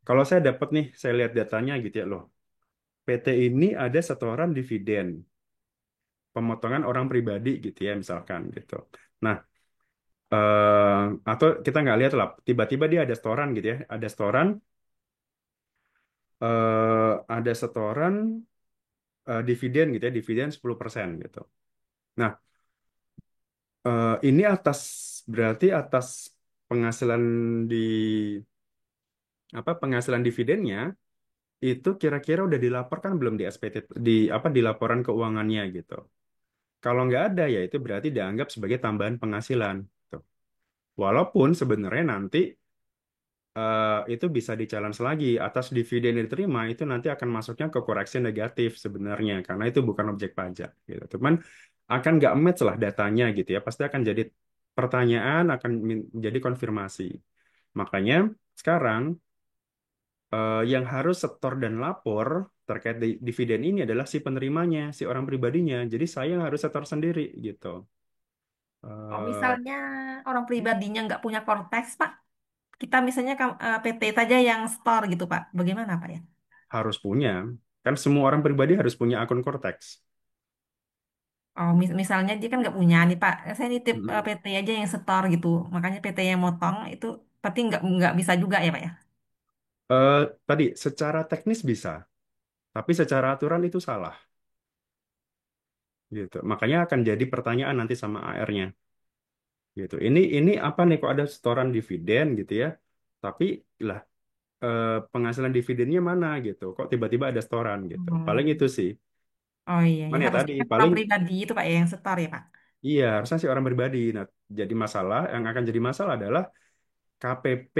kalau saya dapat nih, saya lihat datanya gitu ya loh. PT ini ada setoran dividen, pemotongan orang pribadi gitu ya misalkan gitu. Nah, atau kita nggak lihat lah, tiba-tiba dia ada setoran gitu ya, ada setoran dividen gitu ya, dividen 10% gitu. Nah, ini berarti atas penghasilan di penghasilan dividennya itu kira-kira udah dilaporkan belum di SPT di laporan keuangannya gitu. Kalau nggak ada ya itu berarti dianggap sebagai tambahan penghasilan. Gitu. Walaupun sebenarnya nanti itu bisa di-challenge lagi atas dividen yang diterima itu nanti akan masuknya ke koreksi negatif sebenarnya karena itu bukan objek pajak gitu. Cuman akan nggak match lah datanya gitu ya. Pasti akan jadi pertanyaan, akan jadi konfirmasi. Makanya sekarang yang harus setor dan lapor terkait dividen ini adalah si penerimanya, si orang pribadinya. Jadi saya yang harus setor sendiri gitu. oh, Eh, misalnya orang pribadinya nggak punya Cortex, Pak. Kita misalnya PT saja yang store gitu, Pak. Bagaimana, Pak ya? harus punya. Kan semua orang pribadi harus punya akun Cortex. Oh, misalnya dia kan nggak punya nih, Pak. Saya nitip Mm-mm. PT aja yang store gitu. Makanya PT yang motong itu berarti nggak bisa juga ya, Pak ya? Tadi secara teknis bisa, tapi secara aturan itu salah gitu. Makanya akan jadi pertanyaan nanti sama AR-nya gitu. Ini apa nih kok ada setoran dividen gitu ya? Tapi lah penghasilan dividennya mana gitu? Kok tiba-tiba ada setoran gitu? Paling Hmm. itu sih. Oh iya, ya Cuman ya harusnya tadi kan orang paling pribadi itu, Pak ya, yang store ya, Pak. Iya, harusnya si orang pribadi. Nah, jadi masalah yang akan jadi masalah adalah KPP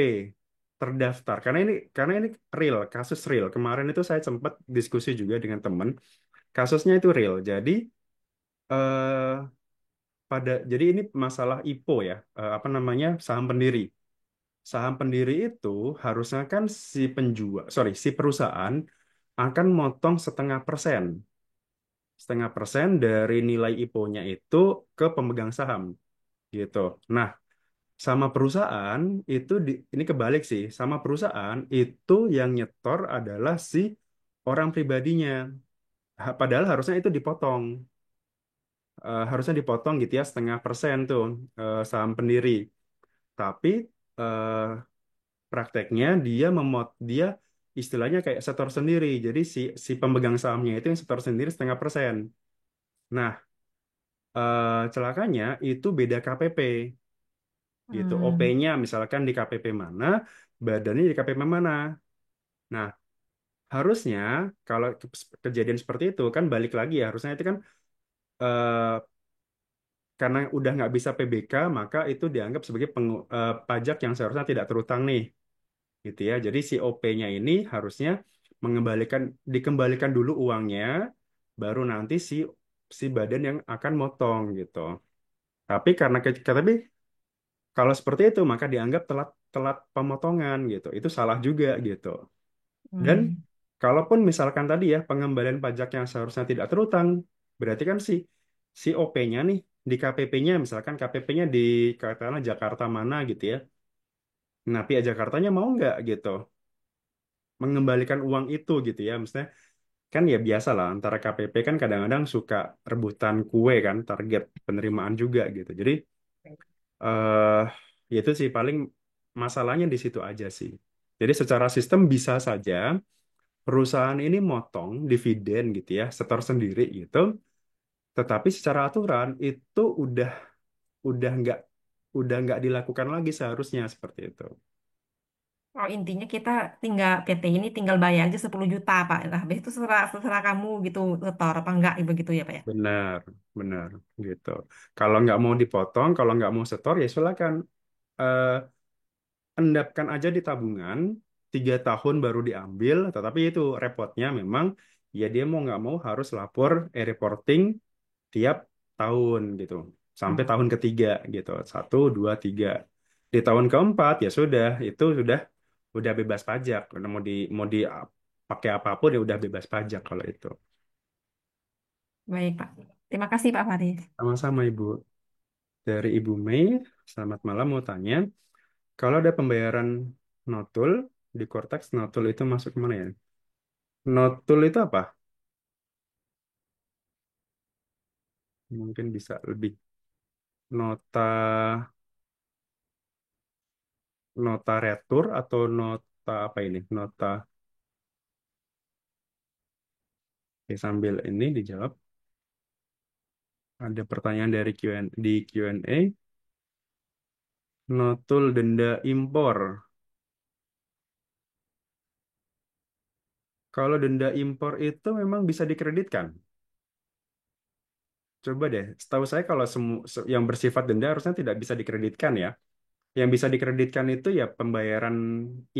terdaftar. Karena ini real, kasus real. Kemarin itu saya sempat diskusi juga dengan teman, kasusnya itu real. Eh jadi ini masalah IPO ya, apa namanya, saham pendiri. Saham pendiri itu harusnya kan si perusahaan akan motong 0,5%, 0,5% dari nilai IPO-nya itu ke pemegang saham gitu. Nah, sama perusahaan ini kebalik sih, sama perusahaan itu yang nyetor adalah si orang pribadinya. Padahal harusnya itu dipotong. Harusnya dipotong gitu ya, 0,5% tuh, saham pendiri. Tapi eh, prakteknya dia istilahnya kayak setor sendiri. Jadi si pemegang sahamnya itu yang setor sendiri 0,5%. Nah, celakanya itu beda KPP gitu. Hmm. OP-nya misalkan di KPP mana, badannya di KPP mana. Nah, harusnya kalau kejadian seperti itu kan balik lagi ya, harusnya itu kan eh, karena udah nggak bisa PBK, maka itu dianggap sebagai pajak yang seharusnya tidak terutang nih, gitu ya. Jadi si OP-nya ini harusnya dikembalikan dulu uangnya, baru nanti si badan yang akan motong gitu. Tapi kalau seperti itu maka dianggap telat telat pemotongan gitu. Itu salah juga gitu. Dan Hmm. kalaupun misalkan tadi ya pengembalian pajak yang seharusnya tidak terutang, berarti kan si OP-nya nih di KPP-nya, misalkan KPP-nya di katakanlah Jakarta mana gitu ya. Nah, pihak Jakartanya mau nggak gitu mengembalikan uang itu gitu ya. Maksudnya kan ya biasa lah antara KPP kan kadang-kadang suka rebutan kue kan, target penerimaan juga gitu. Jadi eh ya itu sih paling masalahnya di situ aja sih. Jadi secara sistem bisa saja perusahaan ini motong dividen gitu ya, setor sendiri gitu. Tetapi secara aturan itu udah nggak udah nggak dilakukan lagi seharusnya seperti itu. Oh, intinya kita tinggal PT ini tinggal bayar aja 10 juta Pak. Nah, habis itu terserah kamu gitu setor apa enggak begitu ya Pak ya. Benar, benar gitu. Kalau nggak mau dipotong, kalau nggak mau setor ya silakan. Eh, Endapkan aja di tabungan 3 tahun baru diambil. Tetapi itu repotnya memang ya dia mau nggak mau harus lapor e-reporting tiap tahun gitu sampai Hmm. tahun ketiga gitu, 1, 2, 3. Di tahun keempat ya sudah, itu udah bebas pajak. Udah mau di pakai apapun ya udah bebas pajak kalau itu. Baik Pak. Terima kasih Pak Faris. Sama-sama Ibu. Dari Ibu Mei, selamat malam, mau tanya kalau ada pembayaran notul di Cortex, notul itu masuk kemana ya? Notul itu apa? Mungkin bisa lebih nota nota retur atau nota apa ini? Nota. Oke, sambil ini dijawab. Ada pertanyaan dari di Q&A. Notul denda impor. Kalau denda impor itu memang bisa dikreditkan. Coba deh, setahu saya kalau yang bersifat denda harusnya tidak bisa dikreditkan ya. Yang bisa dikreditkan itu ya pembayaran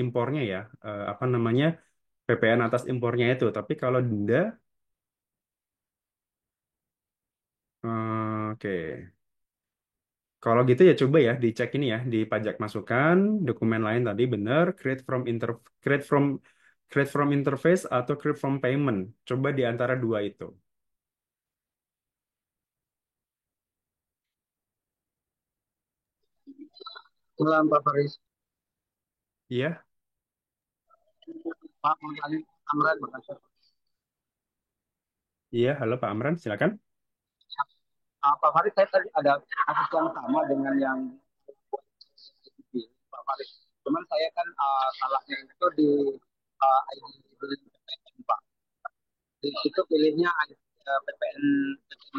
impornya ya, apa namanya, PPN atas impornya itu. Tapi kalau denda, oke. Kalau gitu ya coba ya dicek ini ya di pajak masukan, dokumen lain tadi benar, create from create from interface atau create from payment. Coba di antara dua itu. Malam Pak Faris, Iya, Pak Ali Amran Makassar. iya, halo Pak Amran, silakan. Pak Faris, saya tadi ada kasus yang sama dengan yang Pak Faris. Cuman saya kan salahnya itu di ID PPN Pak. Di situ pilihnya PPN, PPN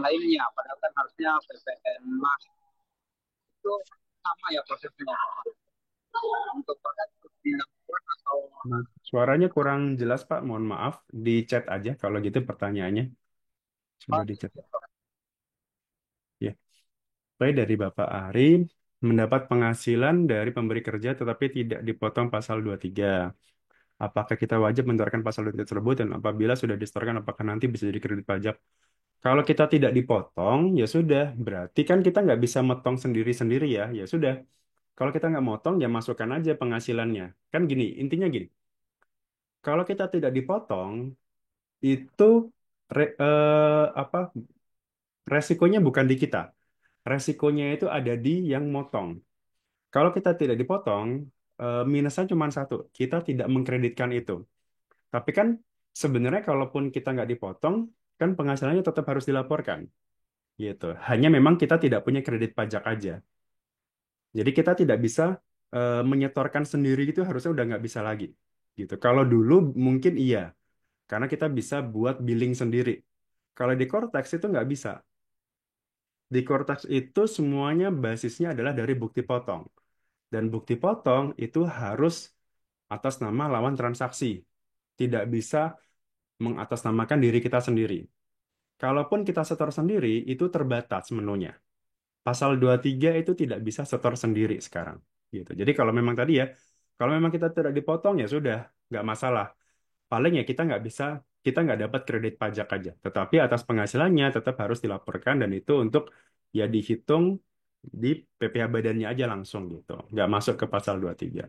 lainnya, padahal kan harusnya PPN Mas. Itu sama ya prosesnya Pak Faris. Untuk pada dilakukan atau Nah, suaranya kurang jelas Pak, mohon maaf. Di chat aja kalau gitu pertanyaannya. Coba Pak, di chat. Ya. Baik dari Bapak Ari mendapat penghasilan dari pemberi kerja tetapi tidak dipotong pasal 23. Apakah kita wajib mengeluarkan pasal 23 tersebut dan apabila sudah disetorkan apakah nanti bisa jadi kredit pajak? Kalau kita tidak dipotong, ya sudah. Berarti kan kita nggak bisa motong sendiri-sendiri ya. Ya sudah. Kalau kita nggak motong, ya masukkan aja penghasilannya. Kan gini, intinya gini. Kalau kita tidak dipotong, itu apa resikonya bukan di kita. Resikonya itu ada di yang motong. Kalau kita tidak dipotong, minusnya cuma satu. Kita tidak mengkreditkan itu. Tapi kan sebenarnya kalaupun kita nggak dipotong, kan penghasilannya tetap harus dilaporkan. Gitu. Hanya memang kita tidak punya kredit pajak aja. Jadi kita tidak bisa menyetorkan sendiri gitu harusnya udah nggak bisa lagi. Gitu. Kalau dulu mungkin iya, karena kita bisa buat billing sendiri. Kalau di Cortex itu nggak bisa. Di Cortex itu semuanya basisnya adalah dari bukti potong. Dan bukti potong itu harus atas nama lawan transaksi. Tidak bisa mengatasnamakan diri kita sendiri. Kalaupun kita setor sendiri, itu terbatas menunya. Pasal 23 itu tidak bisa setor sendiri sekarang. Gitu. Jadi kalau memang tadi ya, kalau memang kita tidak dipotong ya sudah, nggak masalah. Paling ya kita nggak dapat kredit pajak aja. Tetapi atas penghasilannya tetap harus dilaporkan dan itu untuk ya dihitung di PPh badannya aja langsung gitu. Nggak masuk ke pasal 23.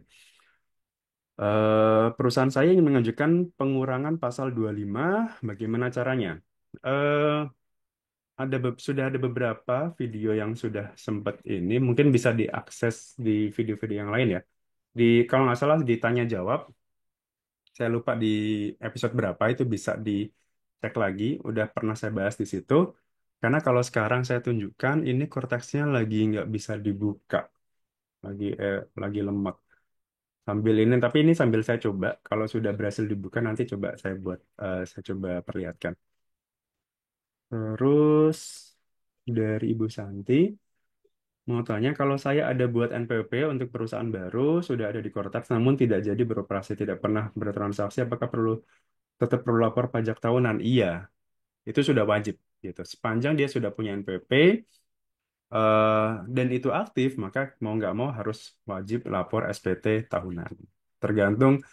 Perusahaan saya ingin mengajukan pengurangan pasal 25. Bagaimana caranya? Eh, sudah ada beberapa video yang sudah sempat ini, mungkin bisa diakses di video-video yang lain ya. Kalau nggak salah ditanya jawab, saya lupa di episode berapa itu bisa dicek lagi. Udah pernah saya bahas di situ. Karena kalau sekarang saya tunjukkan ini korteksnya lagi nggak bisa dibuka, lagi lemot. Sambil ini, tapi ini sambil saya coba. Kalau sudah berhasil dibuka nanti coba saya coba perlihatkan. Terus dari Ibu Santi. Mau tanya, kalau saya ada buat NPWP untuk perusahaan baru, sudah ada di Kortax, namun tidak jadi beroperasi, tidak pernah bertransaksi, apakah tetap perlu lapor pajak tahunan? Iya, itu sudah wajib. Gitu. Sepanjang dia sudah punya NPWP eh, dan itu aktif, maka mau nggak mau harus wajib lapor SPT tahunan. Tergantung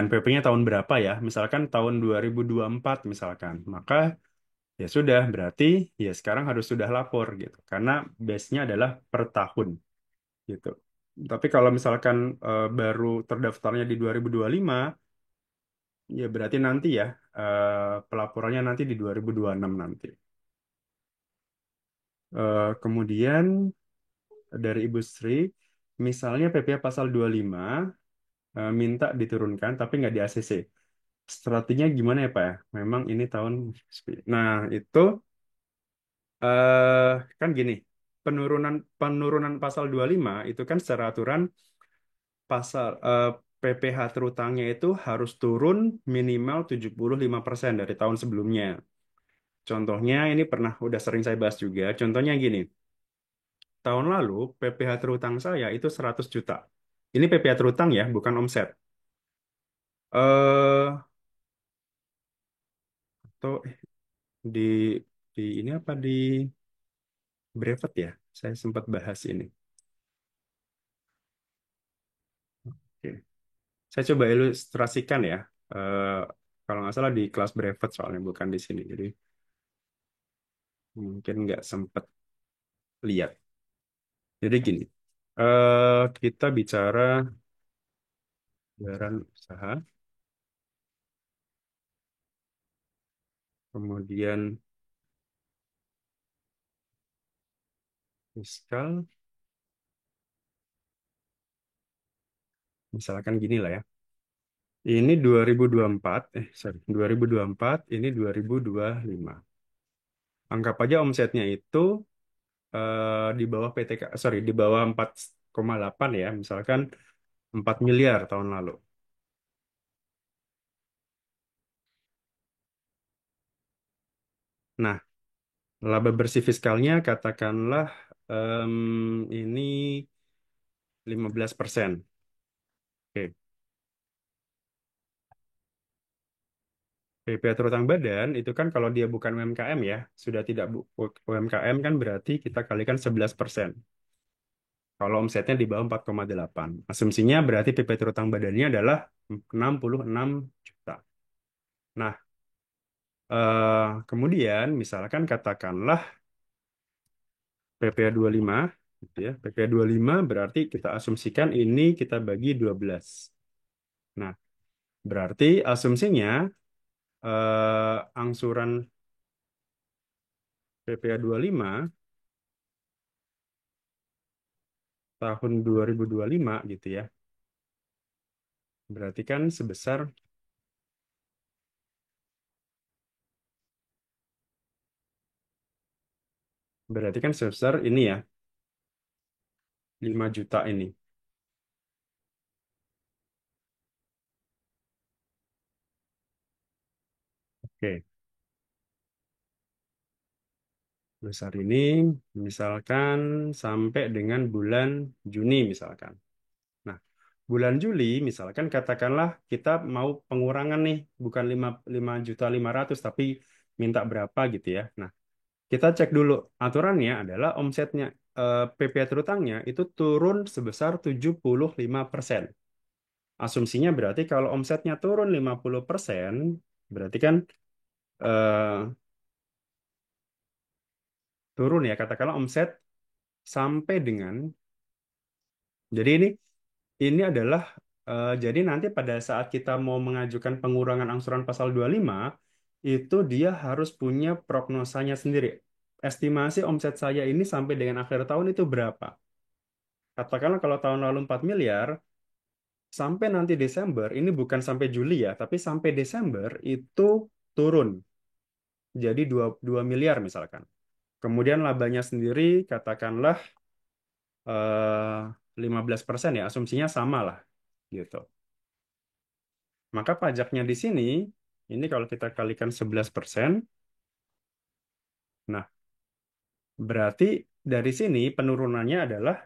NPWP-nya tahun berapa ya. Misalkan tahun 2024 misalkan, maka ya sudah, berarti ya sekarang harus sudah lapor gitu. Karena base-nya adalah per tahun gitu. Tapi kalau misalkan baru terdaftarnya di 2025, ya berarti nanti ya pelaporannya nanti di 2026 nanti. Kemudian dari Ibu Sri, misalnya PPh pasal 25 minta diturunkan tapi nggak di ACC. Strateginya gimana ya Pak ya? Memang ini tahun. Nah, itu eh, kan gini, penurunan penurunan pasal 25 itu kan secara aturan pasal PPh terutangnya itu harus turun minimal 75% dari tahun sebelumnya. Contohnya ini udah sering saya bahas juga. Contohnya gini, tahun lalu PPh terutang saya itu 100 juta. Ini PPh terutang ya, bukan omset. Eh atau di ini apa di brevet ya? Saya sempat bahas ini. Oke. Saya coba ilustrasikan ya. Eh kalau nggak salah di kelas brevet soalnya bukan di sini. Jadi mungkin nggak sempat lihat. Jadi gini, kita bicara anggaran usaha, kemudian fiskal, misalkan gini lah ya. Ini 2024, sorry, 2024, ini 2025. Anggap aja omsetnya itu di bawah PTK, sorry, di bawah 4,8 ya, misalkan 4 miliar tahun lalu. Nah, laba bersih fiskalnya katakanlah ini 15%. Oke. PPh terutang badan itu kan kalau dia bukan UMKM ya, sudah tidak UMKM kan berarti kita kalikan 11%. Kalau omsetnya di bawah 4,8. Asumsinya berarti PPh terutang badannya adalah 66 juta. Nah, kemudian misalkan katakanlah PPh 25, gitu ya. PPh 25 berarti kita asumsikan ini kita bagi 12. Nah, berarti asumsinya angsuran PPh 25 tahun 2025 gitu ya. Berarti kan sebesar ini ya, 5 juta ini. Oke, besar ini misalkan sampai dengan bulan Juni misalkan. Nah, bulan Juli misalkan katakanlah kita mau pengurangan nih, bukan 5,5 juta tapi minta berapa gitu ya. Nah, kita cek dulu aturannya adalah omsetnya PPh terutangnya itu turun sebesar 75%. Asumsinya berarti kalau omsetnya turun 50%, berarti kan eh, turun ya, katakanlah omset sampai dengan, jadi ini adalah jadi nanti pada saat kita mau mengajukan pengurangan angsuran pasal 25 itu dia harus punya prognosanya sendiri. Estimasi omset saya ini sampai dengan akhir tahun itu berapa? Katakanlah kalau tahun lalu 4 miliar, sampai nanti Desember, ini bukan sampai Juli ya, tapi sampai Desember itu turun jadi 2 miliar misalkan. Kemudian labanya sendiri katakanlah 15% ya, asumsinya sama lah gitu. Maka pajaknya di sini, ini kalau kita kalikan 11%, nah berarti dari sini penurunannya adalah,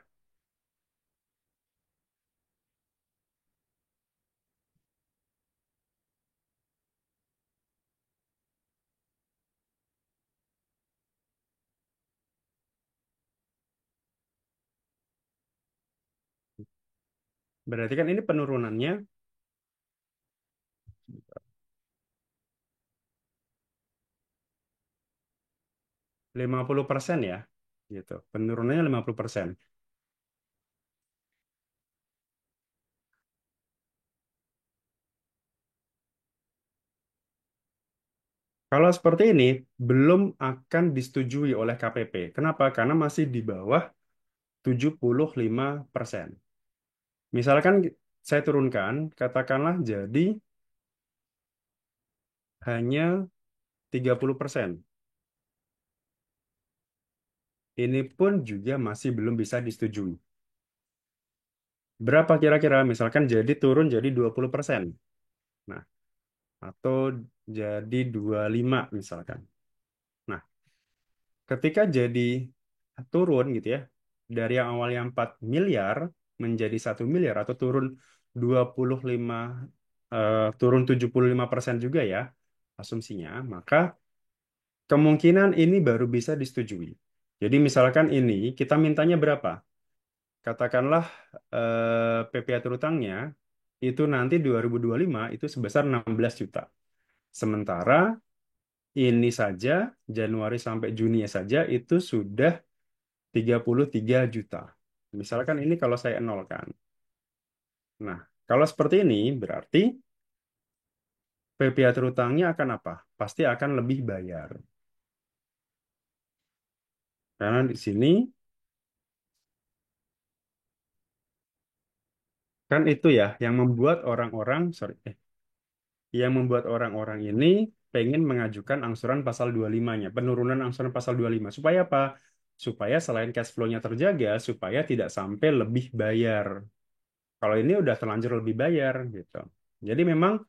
berarti kan ini penurunannya 50% ya, gitu. Penurunannya 50%. Kalau seperti ini, belum akan disetujui oleh KPP. Kenapa? Karena masih di bawah 75%. Misalkan saya turunkan, katakanlah jadi hanya 30%. Ini pun juga masih belum bisa disetujui. Berapa kira-kira? Misalkan jadi turun jadi 20%. Nah, atau jadi 25 misalkan. Nah, ketika jadi turun gitu ya, dari yang awalnya 4 miliar menjadi 1 miliar atau turun 25 turun 75% juga ya asumsinya, maka kemungkinan ini baru bisa disetujui. Jadi misalkan ini kita mintanya berapa? Katakanlah PPh terutangnya itu nanti 2025 itu sebesar 16 juta. Sementara ini saja Januari sampai Juni saja itu sudah 33 juta. Misalkan ini kalau saya nolkan. Nah, kalau seperti ini berarti PPh terutangnya akan apa? Pasti akan lebih bayar. Karena di sini kan itu ya yang membuat orang-orang, sorry, yang membuat orang-orang ini pengen mengajukan angsuran pasal 25-nya, penurunan angsuran pasal 25. Supaya apa? Supaya selain cash flow-nya terjaga, supaya tidak sampai lebih bayar. Kalau ini udah terlanjur lebih bayar gitu. Jadi memang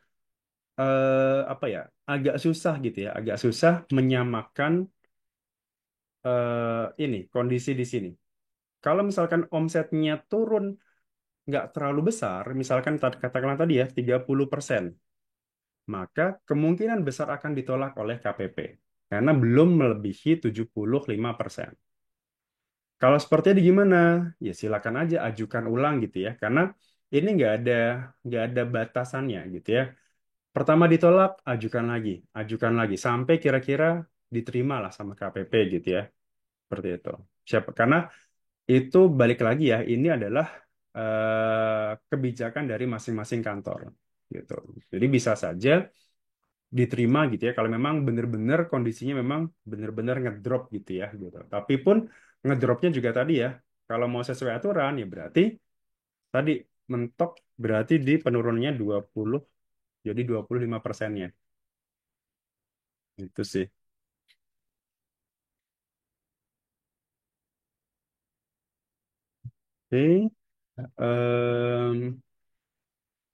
apa ya, agak susah gitu ya, agak susah menyamakan ini kondisi di sini. Kalau misalkan omsetnya turun nggak terlalu besar, misalkan katakanlah tadi ya 30%. maka kemungkinan besar akan ditolak oleh KPP karena belum melebihi 75%. Kalau seperti itu gimana? Ya silakan aja ajukan ulang gitu ya, karena ini nggak ada batasannya gitu ya. Pertama ditolak, ajukan lagi sampai kira-kira diterima lah sama KPP gitu ya, seperti itu. Siapa? Karena itu balik lagi ya, ini adalah kebijakan dari masing-masing kantor gitu. Jadi bisa saja diterima gitu ya kalau memang benar-benar kondisinya memang benar-benar ngedrop gitu ya gitu. Tapi pun ngedropnya juga tadi ya, kalau mau sesuai aturan ya berarti tadi mentok berarti di penurunannya 20 jadi 25%-nya. Itu sih. Oke. Em,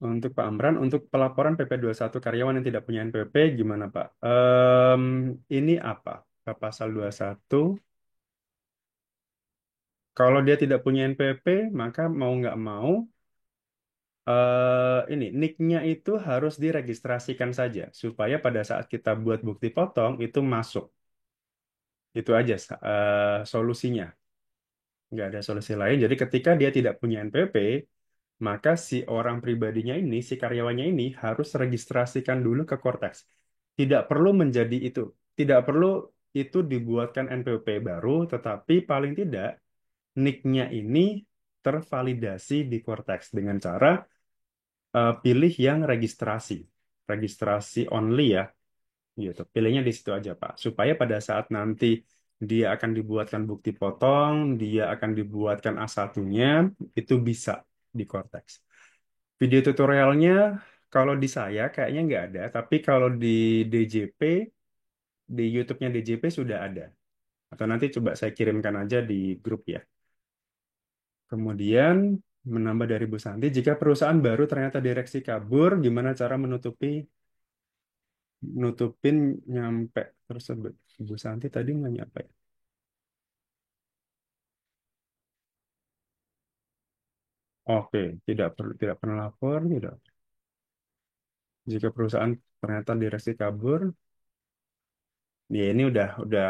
untuk Pak Amran, untuk pelaporan PP 21 karyawan yang tidak punya NPWP gimana Pak? Ini apa? Pasal 21. Kalau dia tidak punya NPWP, maka mau nggak mau ini nicknya itu harus diregistrasikan saja supaya pada saat kita buat bukti potong itu masuk. Itu aja solusinya. Nggak ada solusi lain. Jadi ketika dia tidak punya NPWP, maka si orang pribadinya ini, si karyawannya ini harus registrasikan dulu ke Cortex. Tidak perlu menjadi itu. Tidak perlu itu dibuatkan NPWP baru, tetapi paling tidak nicknya ini tervalidasi di Cortex dengan cara pilih yang registrasi. Registrasi only ya, gitu. Pilihnya di situ aja, Pak. Supaya pada saat nanti dia akan dibuatkan bukti potong, dia akan dibuatkan A1-nya, itu bisa di Cortex. Video tutorialnya, kalau di saya kayaknya nggak ada, tapi kalau di DJP, di YouTube-nya DJP sudah ada. Atau nanti coba saya kirimkan aja di grup ya. Kemudian, menambah dari Bu Santi, jika perusahaan baru ternyata direksi kabur, gimana cara nutupin nyampe tersebut? Bu Santi tadi nanya apa ya? Oke, tidak pernah lapor, tidak. Jika perusahaan ternyata direksi kabur, ya ini udah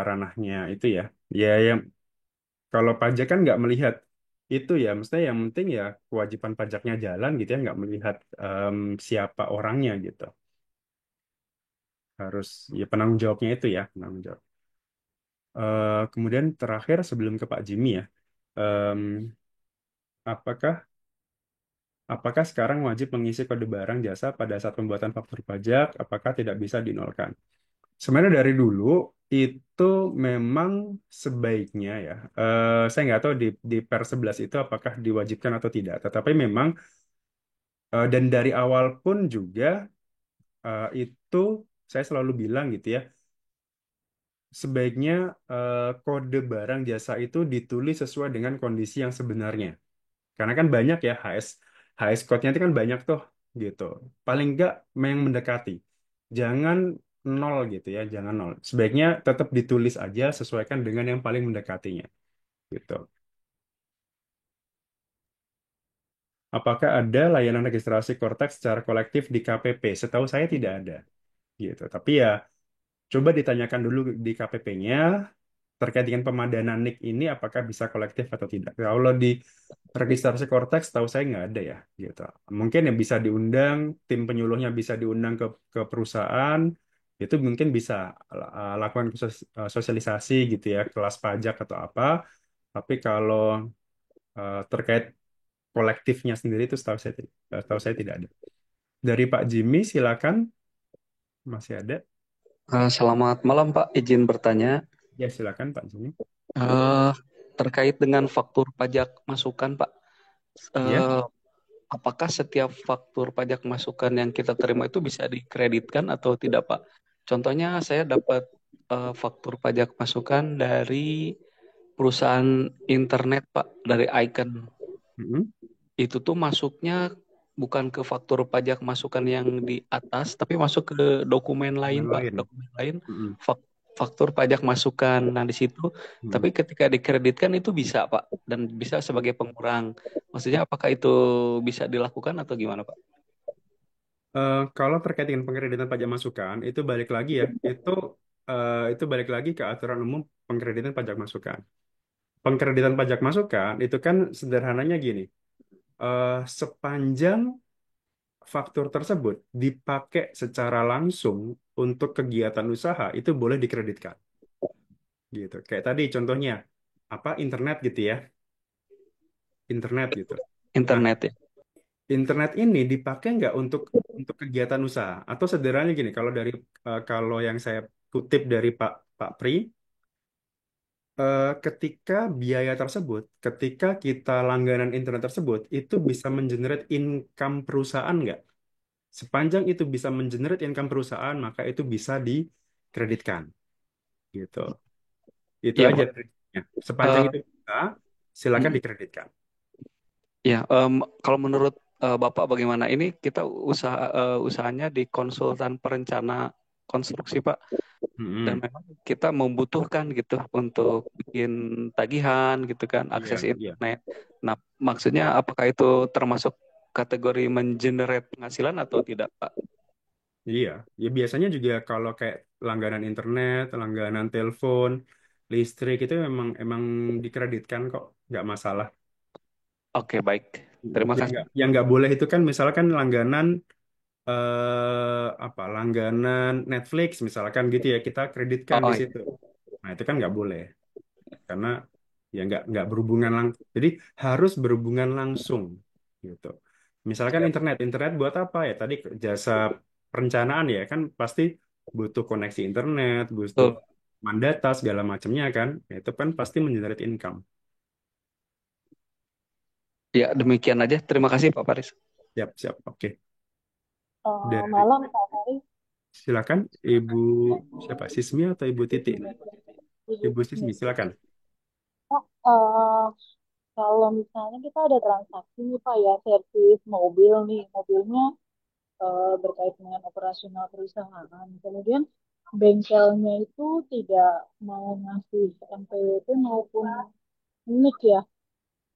ranahnya itu ya. Ya, yang kalau pajak kan nggak melihat itu ya, mestinya yang penting ya kewajiban pajaknya jalan gitu ya, nggak melihat siapa orangnya gitu. Harus ya penanggung jawabnya itu ya, penanggung jawab. Kemudian terakhir sebelum ke Pak Jimmy ya, em, apakah apakah sekarang wajib mengisi kode barang jasa pada saat pembuatan faktur pajak? Apakah tidak bisa dinolkan? Sebenarnya dari dulu itu memang sebaiknya ya. Saya nggak tahu di Per 11 itu apakah diwajibkan atau tidak. Tetapi memang dan dari awal pun juga itu saya selalu bilang gitu ya. Sebaiknya kode barang jasa itu ditulis sesuai dengan kondisi yang sebenarnya. Karena kan banyak ya HS code-nya itu kan banyak tuh gitu. Paling nggak yang mendekati. Jangan nol gitu ya, jangan nol. Sebaiknya tetap ditulis aja sesuaikan dengan yang paling mendekatinya gitu. Apakah ada layanan registrasi Cortex secara kolektif di KPP? Setahu saya tidak ada gitu. Tapi ya coba ditanyakan dulu di KPP-nya terkait dengan pemadanan NIK ini apakah bisa kolektif atau tidak. Kalau di registrasi Cortex tahu saya nggak ada ya gitu. Mungkin yang bisa diundang, tim penyuluhnya bisa diundang ke perusahaan, itu mungkin bisa lakukan sosialisasi gitu ya, kelas pajak atau apa. Tapi kalau terkait kolektifnya sendiri itu setahu saya tidak ada. Dari Pak Jimmy silakan, masih ada? Selamat malam Pak, izin bertanya. Ya silakan Pak Jimmy. Eh, Terkait dengan faktur pajak masukan Pak, Ya. eh, apakah setiap faktur pajak masukan yang kita terima itu bisa dikreditkan atau tidak Pak? Contohnya saya dapat faktur pajak masukan dari perusahaan internet Pak, dari Icon. Mm-mm. Itu tuh masuknya bukan ke faktur pajak masukan yang di atas, tapi masuk ke dokumen lain, Yang Pak. lain. Dokumen lain, Mm-mm. faktur pajak masukan. Nah, di situ, Mm-mm. tapi ketika dikreditkan itu bisa, Pak, dan bisa sebagai pengurang. Maksudnya apakah itu bisa dilakukan atau gimana, Pak? Kalau terkait dengan pengkreditan pajak masukan, itu balik lagi ya, itu balik lagi ke aturan umum pengkreditan pajak masukan. Pengkreditan pajak masukan itu kan sederhananya gini, sepanjang faktur tersebut dipakai secara langsung untuk kegiatan usaha, itu boleh dikreditkan, gitu. Kayak tadi contohnya, apa internet gitu ya, internet gitu. Nah, Internet ya. internet ini dipakai nggak untuk kegiatan usaha? Atau sederhananya gini, kalau yang saya kutip dari Pak Pri, ketika biaya tersebut, ketika kita langganan internet tersebut, itu bisa mengenerate income perusahaan nggak? Sepanjang itu bisa mengenerate income perusahaan, maka itu bisa dikreditkan, gitu. Itu Ya aja Pak. triknya. Sepanjang Eh, itu bisa, silakan mm, dikreditkan. ya, kalau menurut Bapak bagaimana? Ini kita usahanya di konsultan perencana konstruksi Pak, dan Mm-mm. memang kita membutuhkan gitu untuk bikin tagihan gitu kan, Iya, akses iya. internet. Nah, maksudnya apakah itu termasuk kategori mengenerate penghasilan atau tidak Pak? Iya, ya biasanya juga kalau kayak langganan internet, langganan telepon, listrik itu emang dikreditkan kok, nggak masalah. Oke, baik. Terima kasih. Yang nggak boleh itu kan misalkan langganan langganan Netflix misalkan gitu ya kita kreditkan Oh di iya, situ. Nah itu kan nggak boleh karena ya nggak berhubungan jadi harus berhubungan langsung gitu. Misalkan siap. internet buat apa ya? Tadi jasa perencanaan ya kan pasti butuh koneksi internet, butuh Tuh. mandata segala macamnya kan. Ya, itu kan pasti mengenerate income. Ya, demikian aja. Terima kasih Pak Paris. Siap, siap. Oke. Dari Malam Pak Faris. silakan Ibu siapa? Sismi atau Ibu Titi? Ibu Ibu Sismi. Sismi silakan. Pak, kalau misalnya kita ada transaksi nih Pak ya, servis mobil nih, mobilnya berkait dengan operasional perusahaan. Kemudian bengkelnya itu tidak mau ngasih NPWP maupun NIK ya.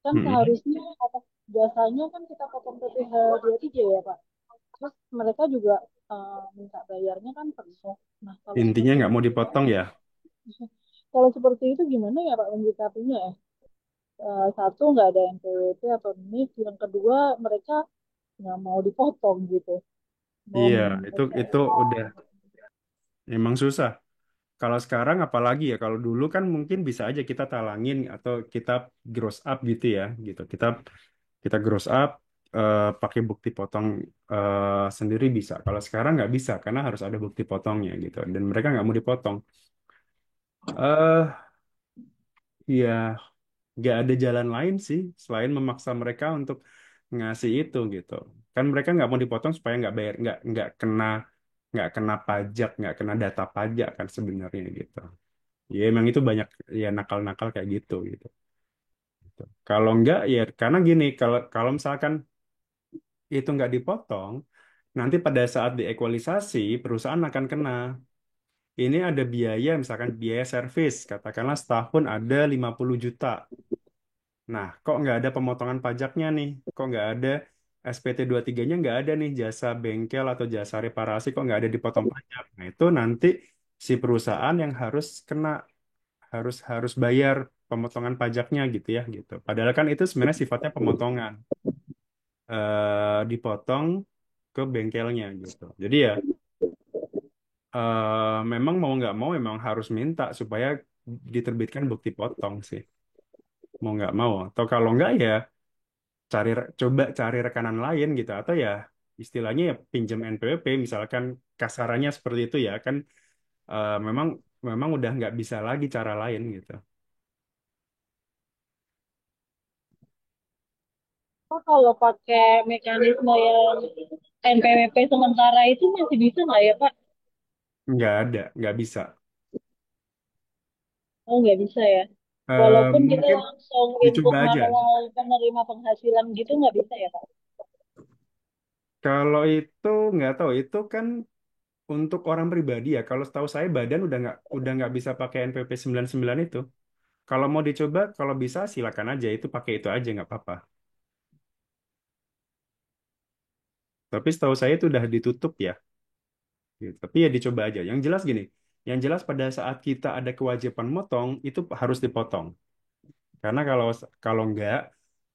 Kan Mm-mm. seharusnya atas jasanya kan kita potong PPh 3 ya Pak. Terus mereka juga minta bayarnya kan penuh. Nah, kalau Intinya seperti nggak mau itu, dipotong ya. kalau seperti itu gimana ya Pak menyikapinya ya? Satu nggak ada NPWP atau NIK, yang kedua mereka nggak mau dipotong gitu, mau Iya, minta itu udah emang susah. Kalau sekarang apalagi ya, kalau dulu kan mungkin bisa aja kita talangin atau kita gross up gitu ya, gitu. Kita gross up pakai bukti potong sendiri bisa. Kalau sekarang nggak bisa karena harus ada bukti potongnya gitu. Dan mereka nggak mau dipotong. eh ya nggak ada jalan lain sih selain memaksa mereka untuk ngasih itu gitu. Kan mereka nggak mau dipotong supaya nggak bayar, nggak kena pajak, nggak kena data pajak kan sebenarnya gitu. Ya emang itu banyak ya nakal-nakal kayak gitu. Kalau nggak ya karena gini, kalau kalau misalkan itu nggak dipotong, nanti pada saat diekualisasi perusahaan akan kena. Ini ada biaya, misalkan biaya servis, katakanlah setahun ada 50 juta. Nah, kok nggak ada pemotongan pajaknya nih? Kok nggak ada SPT 23-nya nggak ada nih jasa bengkel atau jasa reparasi kok nggak ada dipotong pajak? Nah, itu nanti si perusahaan yang harus kena harus harus bayar pemotongan pajaknya gitu ya gitu. Padahal kan itu sebenarnya sifatnya pemotongan dipotong ke bengkelnya gitu. Jadi ya memang mau nggak mau memang harus minta supaya diterbitkan bukti potong sih. Mau nggak mau. Atau kalau nggak ya coba cari rekanan lain gitu. Atau ya istilahnya ya pinjam NPWP misalkan kasarannya seperti itu ya kan memang memang udah nggak bisa lagi cara lain gitu. Oh, kalau pakai mekanisme yang NPWP sementara itu masih bisa nggak ya Pak? Nggak ada, nggak bisa. Oh nggak bisa ya. Walaupun kita Mungkin langsung input dicoba aja. manual penerima penghasilan gitu nggak bisa ya Pak? Kalau itu nggak tahu, itu kan untuk orang pribadi ya. Kalau setahu saya badan udah nggak bisa pakai NPP 99 itu. Kalau mau dicoba, kalau bisa silakan aja. Itu pakai itu aja nggak apa-apa. Tapi setahu saya itu udah ditutup ya. Gitu. Tapi ya dicoba aja. Yang jelas gini, yang jelas pada saat kita ada kewajiban motong itu harus dipotong. Karena kalau enggak,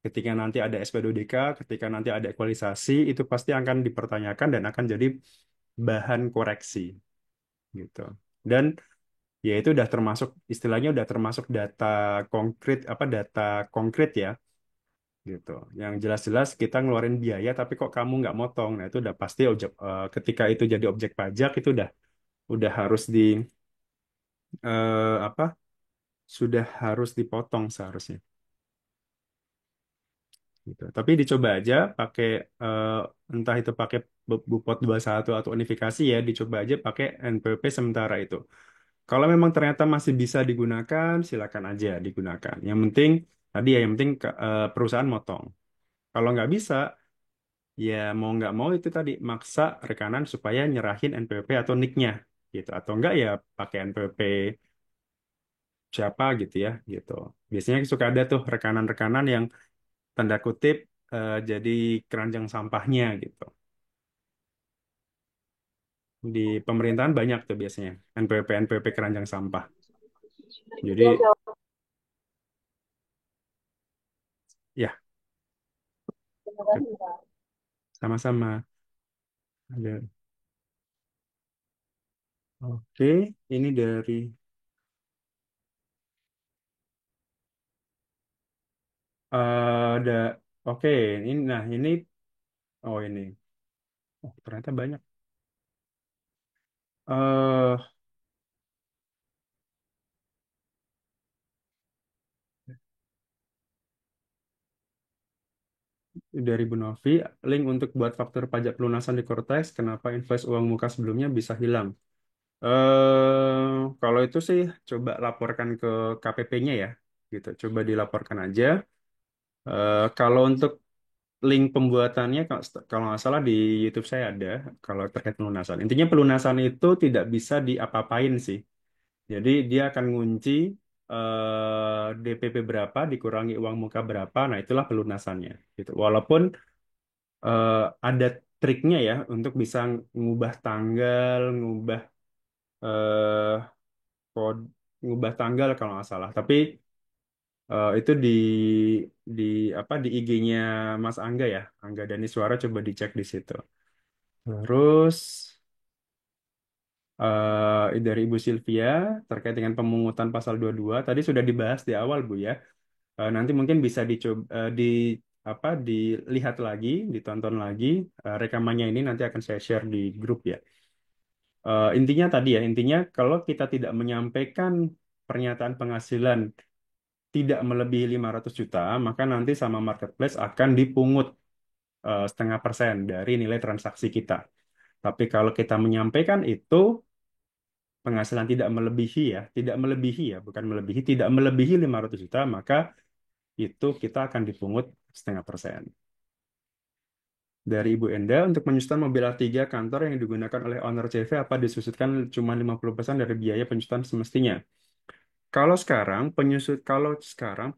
ketika nanti ada SP2DK, ketika nanti ada ekualisasi, itu pasti akan dipertanyakan dan akan jadi bahan koreksi gitu. Dan ya itu udah termasuk istilahnya udah termasuk data konkret apa data konkret ya gitu. Yang jelas-jelas kita ngeluarin biaya tapi kok kamu nggak motong. Nah, itu udah pasti ketika itu jadi objek pajak itu udah harus apa sudah harus dipotong seharusnya gitu. Tapi dicoba aja pakai eh, entah itu pakai Bupot 21 atau unifikasi ya, dicoba aja pakai NPWP sementara itu. Kalau memang ternyata masih bisa digunakan, silakan aja digunakan. Yang penting tadi ya, yang penting perusahaan motong. Kalau nggak bisa, ya mau nggak mau itu tadi maksa rekanan supaya nyerahin NPWP atau NIK-nya gitu. Atau enggak ya pakai NPWP siapa gitu ya gitu. Biasanya suka ada tuh rekanan-rekanan yang tanda kutip jadi keranjang sampahnya gitu. Di pemerintahan banyak tuh biasanya NPWP keranjang sampah. Iya, Jadi Dok. ya Terima kasih, Pak. sama-sama. Ada. Oke, ini dari ada oke, ini nah ini oh ini. Oh, ternyata banyak. eh dari Bu Novi, link untuk buat faktur pajak pelunasan di Cortex, kenapa invoice uang muka sebelumnya bisa hilang? Kalau itu sih coba laporkan ke KPP-nya ya, gitu. Coba dilaporkan aja. Kalau untuk link pembuatannya, kalau nggak salah di YouTube saya ada, kalau terkait pelunasan. Intinya pelunasan itu tidak bisa diapa-apain sih. Jadi dia akan ngunci DPP berapa dikurangi uang muka berapa, nah itulah pelunasannya. Gitu. Walaupun eh, ada triknya ya untuk bisa ngubah tanggal, eh, kode, ngubah tanggal kalau nggak salah. Tapi itu di apa di IG-nya Mas Angga ya, Angga Dani Suara coba dicek di situ. Terus dari Ibu Sylvia terkait dengan pemungutan pasal 22 tadi sudah dibahas di awal Bu ya. Nanti mungkin bisa dicoba apa dilihat lagi, ditonton lagi rekamannya ini nanti akan saya share di grup ya. Intinya tadi ya, intinya kalau kita tidak menyampaikan pernyataan penghasilan tidak melebihi 500 juta, maka nanti sama marketplace akan dipungut 0,5% dari nilai transaksi kita. Tapi kalau kita menyampaikan itu penghasilan tidak melebihi ya, tidak melebihi ya, bukan melebihi, tidak melebihi 500 juta, maka itu kita akan dipungut 0,5%. Dari Ibu Enda, untuk menyusutkan mobil A3 kantor yang digunakan oleh owner CV, apa disusutkan cuma 50% dari biaya penyusutan semestinya? Kalau sekarang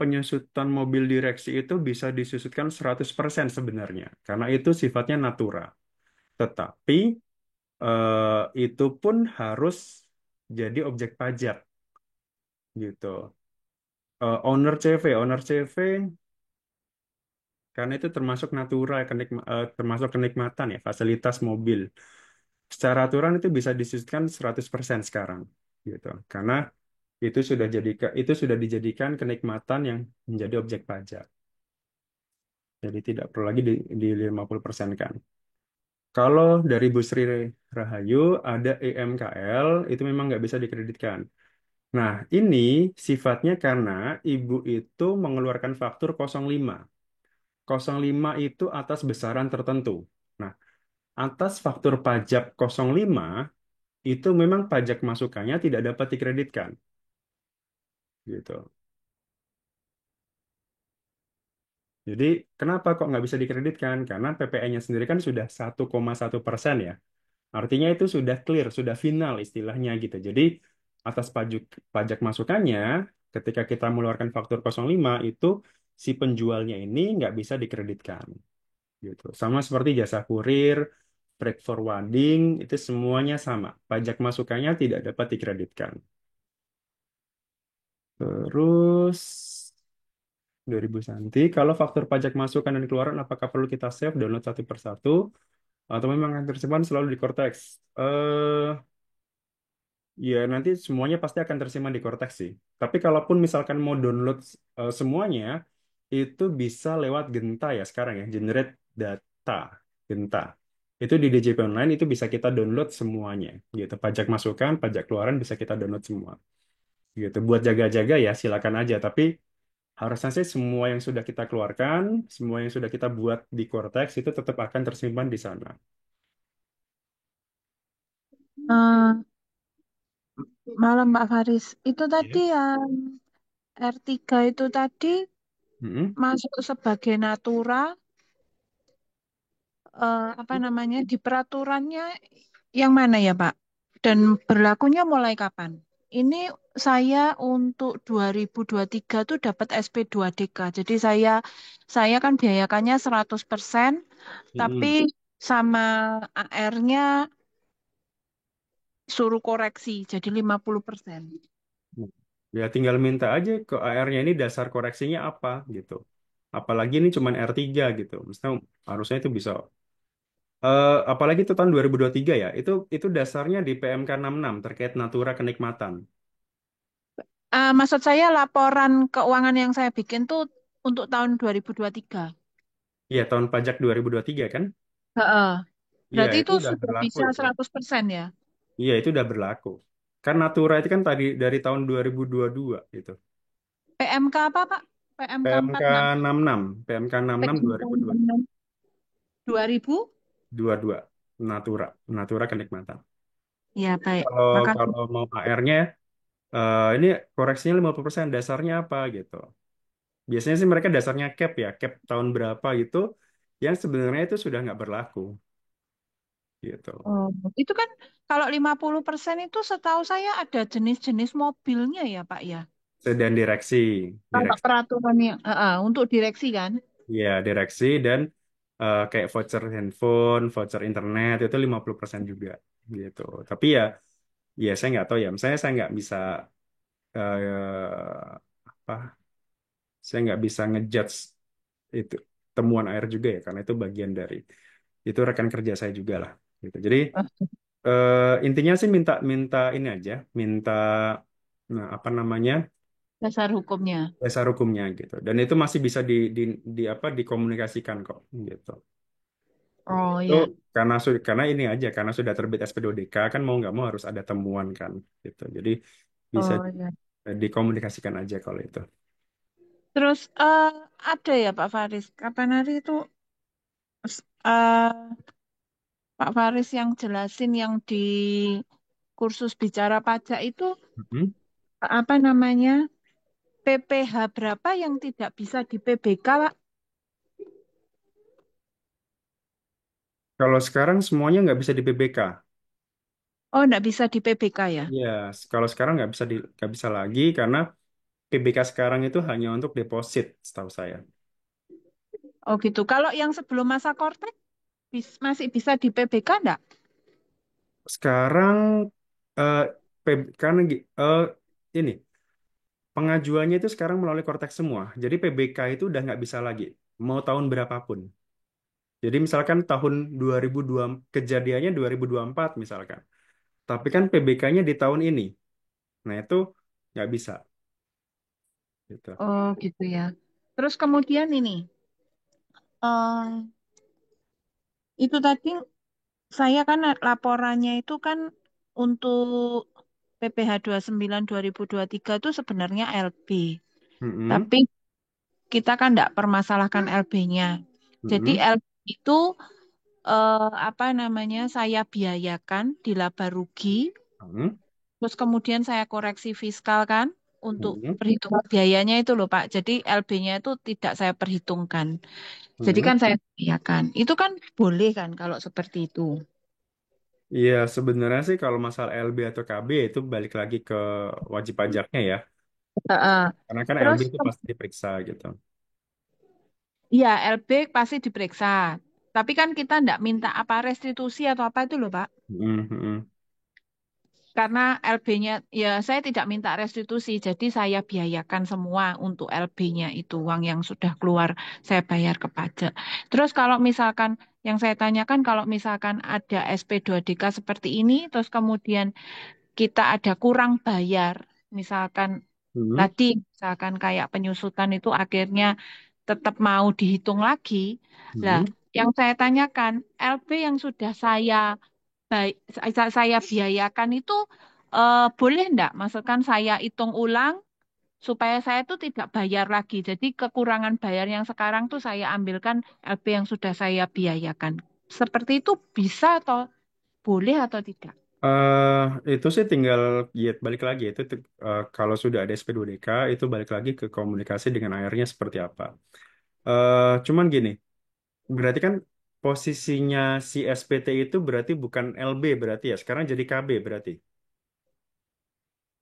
penyusutan mobil direksi itu bisa disusutkan 100% sebenarnya, karena itu sifatnya natura. Tetapi itu pun harus jadi objek pajak gitu. Owner CV karena itu termasuk natura, termasuk kenikmatan ya, fasilitas mobil. Secara aturan itu bisa disusutkan 100% sekarang gitu. Karena itu sudah dijadikan kenikmatan yang menjadi objek pajak. Jadi tidak perlu lagi di 50% kan. Kalau dari Bu Sri Rahayu ada EMKL itu memang nggak bisa dikreditkan. Nah, ini sifatnya karena Ibu itu mengeluarkan faktur 05. 05 itu atas besaran tertentu. Nah, atas faktur pajak 05 itu memang pajak masukannya tidak dapat dikreditkan. Gitu. Jadi, kenapa kok nggak bisa dikreditkan? Karena PPN-nya sendiri kan sudah 1,1% ya. Artinya itu sudah clear, sudah final istilahnya gitu. Jadi atas pajak masukannya, ketika kita mengeluarkan faktur 05 itu si penjualnya ini nggak bisa dikreditkan gitu. Sama seperti jasa kurir, freight forwarding, itu semuanya sama. Pajak masukannya tidak dapat dikreditkan. Terus 2000 Santi, kalau faktur pajak masukan dan keluaran apakah perlu kita save, download satu persatu, atau memang akan tersimpan selalu di Cortex? Eh, Ya, nanti semuanya pasti akan tersimpan di Cortex sih. Tapi kalaupun misalkan mau download semuanya, itu bisa lewat Genta ya sekarang ya, generate data Genta. Itu di DJP Online itu bisa kita download semuanya, gitu. Pajak masukan, pajak keluaran bisa kita download semua, gitu. Buat jaga-jaga ya silakan aja. Tapi harusnya sih semua yang sudah kita keluarkan, semua yang sudah kita buat di Cortex itu tetap akan tersimpan di sana. Eh, Malam Mbak Faris, itu tadi Iya. yang R3 itu tadi Mm-mm. masuk sebagai natura, apa namanya, di peraturannya yang mana ya Pak? Dan berlakunya mulai kapan? Ini saya untuk 2023 tuh dapat SP2DK. Jadi saya kan biayakannya 100%, tapi Mm-mm. sama AR-nya suruh koreksi jadi 50%. Ya tinggal minta aja ke AR-nya ini dasar koreksinya apa gitu. Apalagi ini cuma R3 gitu. Maksudnya harusnya itu bisa. Apalagi itu tahun 2023 ya. Itu dasarnya di PMK 66 terkait natura kenikmatan. Maksud saya laporan keuangan yang saya bikin tuh untuk tahun 2023. Iya, tahun pajak 2023 kan? Heeh. Iya, Berarti itu itu udah sudah berlaku bisa itu. 100% ya? Iya, itu udah berlaku. Kan natura itu kan tadi dari tahun 2022 gitu. PMK apa, Pak? PMK PMK 46. 66, PMK 66 PMK 2000? 2022. Natura, natura kenikmatan. Ya, baik. Kalau Makasih. kalau mau AR-nya ini koreksinya 50% dasarnya apa gitu. Biasanya sih mereka dasarnya cap ya, cap tahun berapa gitu, yang sebenarnya itu sudah nggak berlaku gitu. Oh, itu kan kalau 50% itu setahu saya ada jenis-jenis mobilnya ya, Pak ya. Dan direksi, Kalau direksi, peraturannya, untuk direksi kan? ya direksi dan kayak voucher handphone, voucher internet itu 50% juga gitu. Tapi ya saya nggak tahu ya. Misalnya saya nggak bisa apa, saya nggak bisa ngejudge itu temuan air juga ya, karena itu bagian dari itu rekan kerja saya juga lah gitu. Jadi intinya sih minta minta ini aja, minta nah, apa namanya Dasar hukumnya. dasar hukumnya gitu. Dan itu masih bisa di apa dikomunikasikan kok gitu. Oh Itu ya. karena ini aja karena sudah terbit SP2DK kan mau nggak mau harus ada temuan kan gitu. Jadi bisa Oh ya. dikomunikasikan aja kalau itu. Terus ada ya Pak Faris, kapan hari itu eh, Pak Faris yang jelasin yang di kursus bicara pajak itu Mhm. apa namanya PPh berapa yang tidak bisa di PBK, Pak? Kalau sekarang semuanya nggak bisa di PBK. Oh, nggak bisa di PBK ya? Iya, kalau sekarang nggak bisa lagi karena PBK sekarang itu hanya untuk deposit, setahu saya. Oh gitu. Kalau yang sebelum masa Kortek masih bisa di PBK nggak? Sekarang eh, karena ini pengajuannya itu sekarang melalui Kortex semua. Jadi PBK itu udah nggak bisa lagi, mau tahun berapapun. Jadi misalkan tahun 2002 kejadiannya 2024 misalkan, tapi kan PBK-nya di tahun ini. Nah itu nggak bisa gitu. Oh gitu ya. Terus kemudian ini, eh itu tadi saya kan laporannya itu kan untuk PPh 29 2023 itu sebenarnya LB. Mm-mm, Tapi kita kan tidak permasalahkan LB-nya. Jadi mm-mm, LB itu apa namanya saya biayakan di laba rugi, mm-mm, terus kemudian saya koreksi fiskal kan untuk mm-mm, perhitungan biayanya itu loh Pak. Jadi LB-nya itu tidak saya perhitungkan. Jadi mm-mm. kan saya biayakan. Itu kan boleh kan kalau seperti itu. Iya, sebenarnya sih kalau masalah LB atau KB itu balik lagi ke wajib pajaknya ya. Heeh. Karena kan LB Terus itu pasti diperiksa gitu. ya LB pasti diperiksa. Tapi kan kita nggak minta apa restitusi atau apa itu loh, Pak. Mm, mm, Karena LB-nya, ya saya tidak minta restitusi, jadi saya biayakan semua untuk LB-nya itu, uang yang sudah keluar saya bayar ke pajak. Terus kalau misalkan, yang saya tanyakan kalau misalkan ada SP2DK seperti ini, terus kemudian kita ada kurang bayar, misalkan mm, tadi, misalkan kayak penyusutan itu akhirnya tetap mau dihitung lagi. Lah, mm, yang saya tanyakan, LB yang sudah baik saya biayakan itu boleh enggak? Maksudkan saya hitung ulang supaya saya tuh tidak bayar lagi. Jadi kekurangan bayar yang sekarang tuh saya ambilkan LB yang sudah saya biayakan. Seperti itu bisa atau boleh atau tidak? itu sih tinggal ya balik lagi itu kalau sudah ada SP2DK itu balik lagi ke komunikasi dengan AR-nya seperti apa. Cuman gini, berarti kan posisinya si SPT itu berarti bukan LB berarti ya, sekarang jadi KB berarti.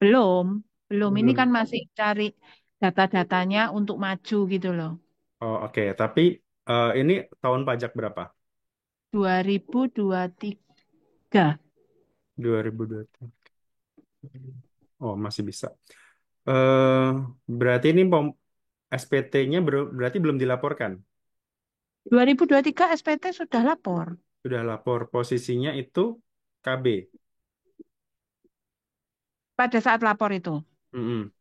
Belum, belum. Ini kan Belum. masih cari data-datanya untuk maju gitu loh. Oh, oke. Tapi ini tahun pajak berapa? 2023. 2023. Oh, masih bisa. eh Berarti ini SPT-nya berarti belum dilaporkan. 2023 SPT sudah lapor. Sudah lapor posisinya itu KB. Pada saat lapor itu. Mm-mm.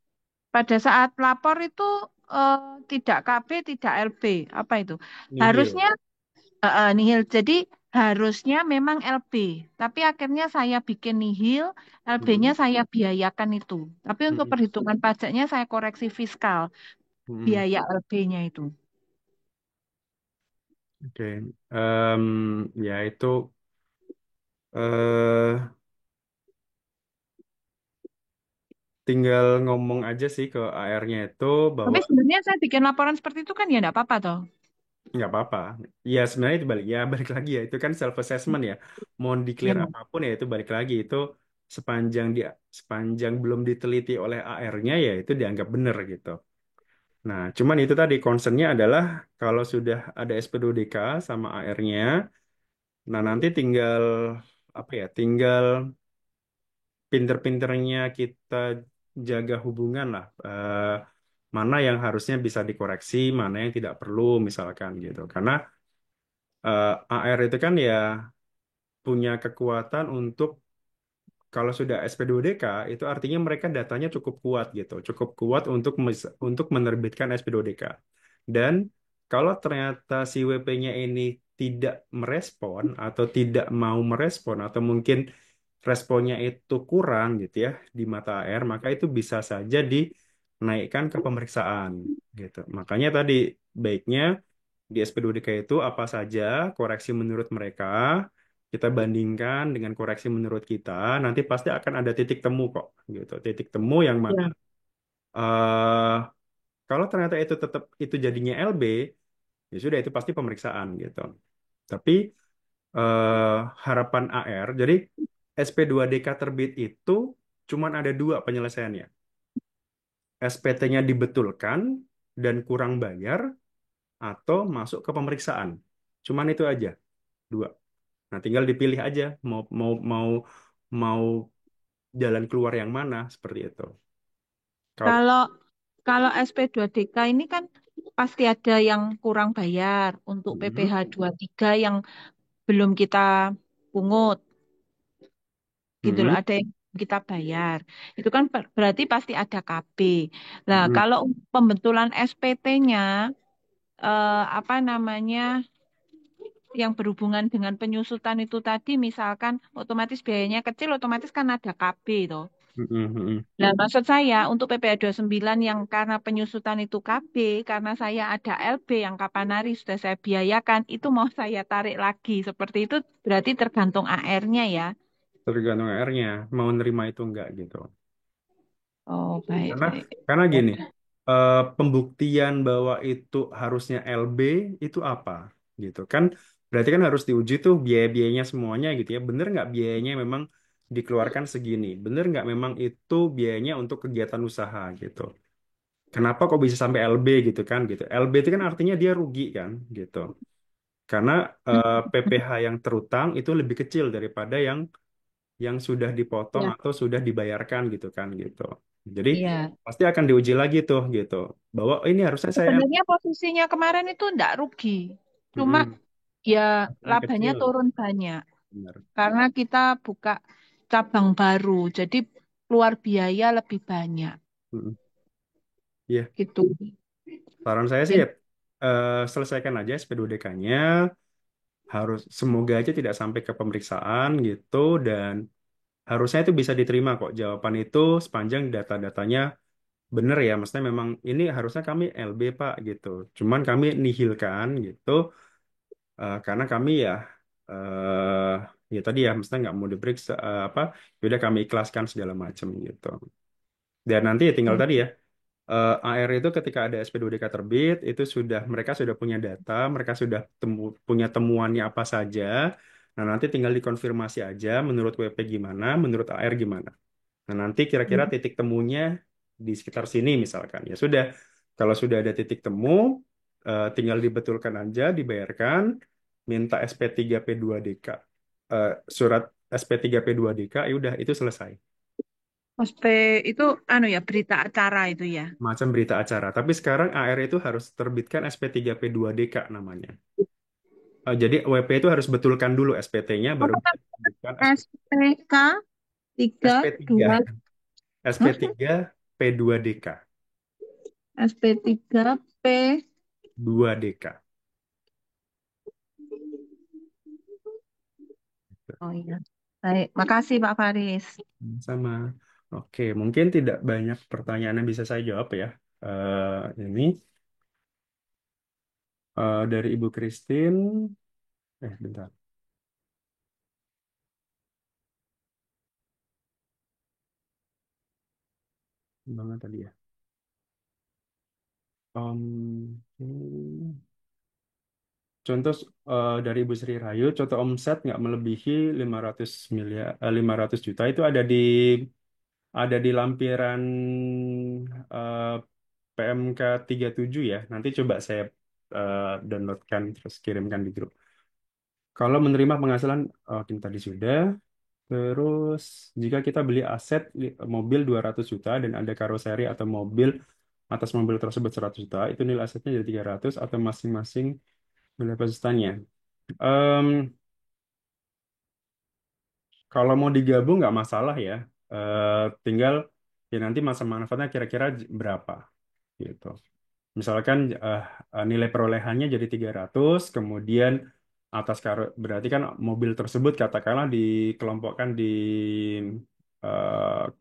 Pada saat lapor itu eh, tidak KB, tidak LB. Apa itu? Nihil. Harusnya nihil. Jadi harusnya memang LB. Tapi akhirnya saya bikin nihil, LB-nya Mm-mm. saya biayakan itu. Tapi untuk Mm-mm. perhitungan pajaknya saya koreksi fiskal Mm-mm. biaya LB-nya itu. Oke. Ya itu eh tinggal ngomong aja sih ke AR-nya itu Tapi bahwa sebenarnya saya bikin laporan seperti itu kan ya enggak apa-apa toh. nggak apa-apa. Ya sebenarnya itu balik ya balik lagi ya itu kan self assessment ya. Mau declare Ya. apapun ya itu balik lagi itu sepanjang belum diteliti oleh AR-nya ya itu dianggap benar gitu. Nah, cuman itu tadi concernnya adalah kalau sudah ada SP2DK sama AR-nya, nah nanti tinggal apa ya? Tinggal pinter-pinternya kita jaga hubungan lah. Mana yang harusnya bisa dikoreksi, mana yang tidak perlu misalkan gitu. Karena AR itu kan ya punya kekuatan untuk kalau sudah SP2DK itu artinya mereka datanya cukup kuat gitu, cukup kuat untuk menerbitkan SP2DK. Dan kalau ternyata si WP-nya ini tidak merespon atau tidak mau merespon atau mungkin responnya itu kurang gitu ya di mata AR, maka itu bisa saja dinaikkan ke pemeriksaan gitu. Makanya tadi baiknya di SP2DK itu apa saja koreksi menurut mereka, kita bandingkan dengan koreksi menurut kita, nanti pasti akan ada titik temu kok, gitu. Titik temu yang mana Ya. eh kalau ternyata itu tetap itu jadinya LB, ya sudah itu pasti pemeriksaan gitu. Tapi eh, harapan AR, jadi SP2DK terbit itu cuman ada dua penyelesaiannya. SPT-nya dibetulkan dan kurang bayar atau masuk ke pemeriksaan. Cuman itu aja, dua. Nah, tinggal dipilih aja mau jalan keluar yang mana seperti itu. Kalau Kalau kalau SP2DK ini kan pasti ada yang kurang bayar untuk Mhm, PPh tiga yang belum kita pungut gitu loh, mhm, ada yang kita bayar. Itu kan berarti pasti ada KB. Nah, mhm, kalau pembetulan SPT-nya apa namanya yang berhubungan dengan penyusutan itu tadi misalkan otomatis biayanya kecil otomatis kan ada KB itu. mhm, mhm. Nah, maksud saya untuk PPh sembilan yang karena penyusutan itu KB, karena saya ada LB yang Kapanari sudah saya biayakan, itu mau saya tarik lagi. Seperti itu berarti tergantung AR-nya ya. Tergantung AR-nya mau nerima itu enggak gitu. Oh, baik, Karena baik. karena gini, pembuktian bahwa itu harusnya LB itu apa gitu kan? Berarti kan harus diuji tuh biaya-biayanya semuanya gitu ya. Bener nggak biayanya memang dikeluarkan segini? Bener nggak memang itu biayanya untuk kegiatan usaha gitu? Kenapa kok bisa sampai LB gitu kan gitu? LB itu kan artinya dia rugi kan gitu. Karena PPh yang terutang itu lebih kecil daripada yang sudah dipotong Ya, atau sudah dibayarkan gitu kan gitu. Jadi iya. pasti akan diuji lagi tuh gitu. Bahwa "Oh, ini harusnya saya Sebenarnya posisinya kemarin itu enggak rugi. Cuma mm-mm, ya aturan labanya kecil." turun banyak. Benar. Karena kita buka cabang baru. Jadi keluar biaya lebih banyak. Mm-mm. Iya, Gitu. saran saya sih Ya. ya selesaikan aja SP2DK-nya. Harus semoga aja tidak sampai ke pemeriksaan gitu dan harusnya itu bisa diterima kok jawaban itu sepanjang data-datanya benar ya. Maksudnya memang ini harusnya kami LB Pak gitu. Cuman kami nihilkan gitu karena kami ya ya tadi ya maksudnya nggak mau diperiksa apa ya udah kami ikhlaskan segala macam gitu. Dan nanti ya tinggal tadi ya AR itu ketika ada SP2DK terbit itu sudah mereka sudah punya data, mereka sudah punya temuannya apa saja. Nah, nanti tinggal dikonfirmasi aja menurut WP gimana, menurut AR gimana. Nah, nanti kira-kira titik temunya di sekitar sini misalkan. Ya sudah, kalau sudah ada titik temu, tinggal dibetulkan aja, dibayarkan, minta SP3P2DK. Surat SP3P2DK, ya udah itu selesai. OSP itu anu ya berita acara itu ya. Macam berita acara. Tapi sekarang AR itu harus terbitkan SP3P2DK namanya. Jadi WP itu harus betulkan dulu SPT-nya, baru Apa bisa terbitkan SP, SPK 32 SP3. Hah? SP3P2DK. SP3P. 2DK. Oh iya. Baik, makasih Pak Faris. Sama. Oke, mungkin tidak banyak pertanyaan yang bisa saya jawab ya. Ini dari Ibu Christine. Bentar. Gimana tadi ya? Ini. Contoh dari Ibu Sri Rahayu, contoh omset nggak melebihi 500 miliar, 500 juta itu ada di lampiran eh, PMK 7 ya. Nanti coba saya downloadkan terus kirimkan di grup. Kalau menerima penghasilan, ini tadi sudah. Terus jika kita beli aset mobil 200 juta dan ada karoseri atau mobil atas mobil tersebut 100 juta, itu nilai asetnya jadi 300 atau masing-masing nilai pesertanya. Em, Kalau mau digabung nggak masalah ya. Tinggal ya nanti masa manfaatnya kira-kira berapa gitu. Misalkan nilai perolehannya jadi 300, kemudian berarti kan mobil tersebut katakanlah dikelompokkan di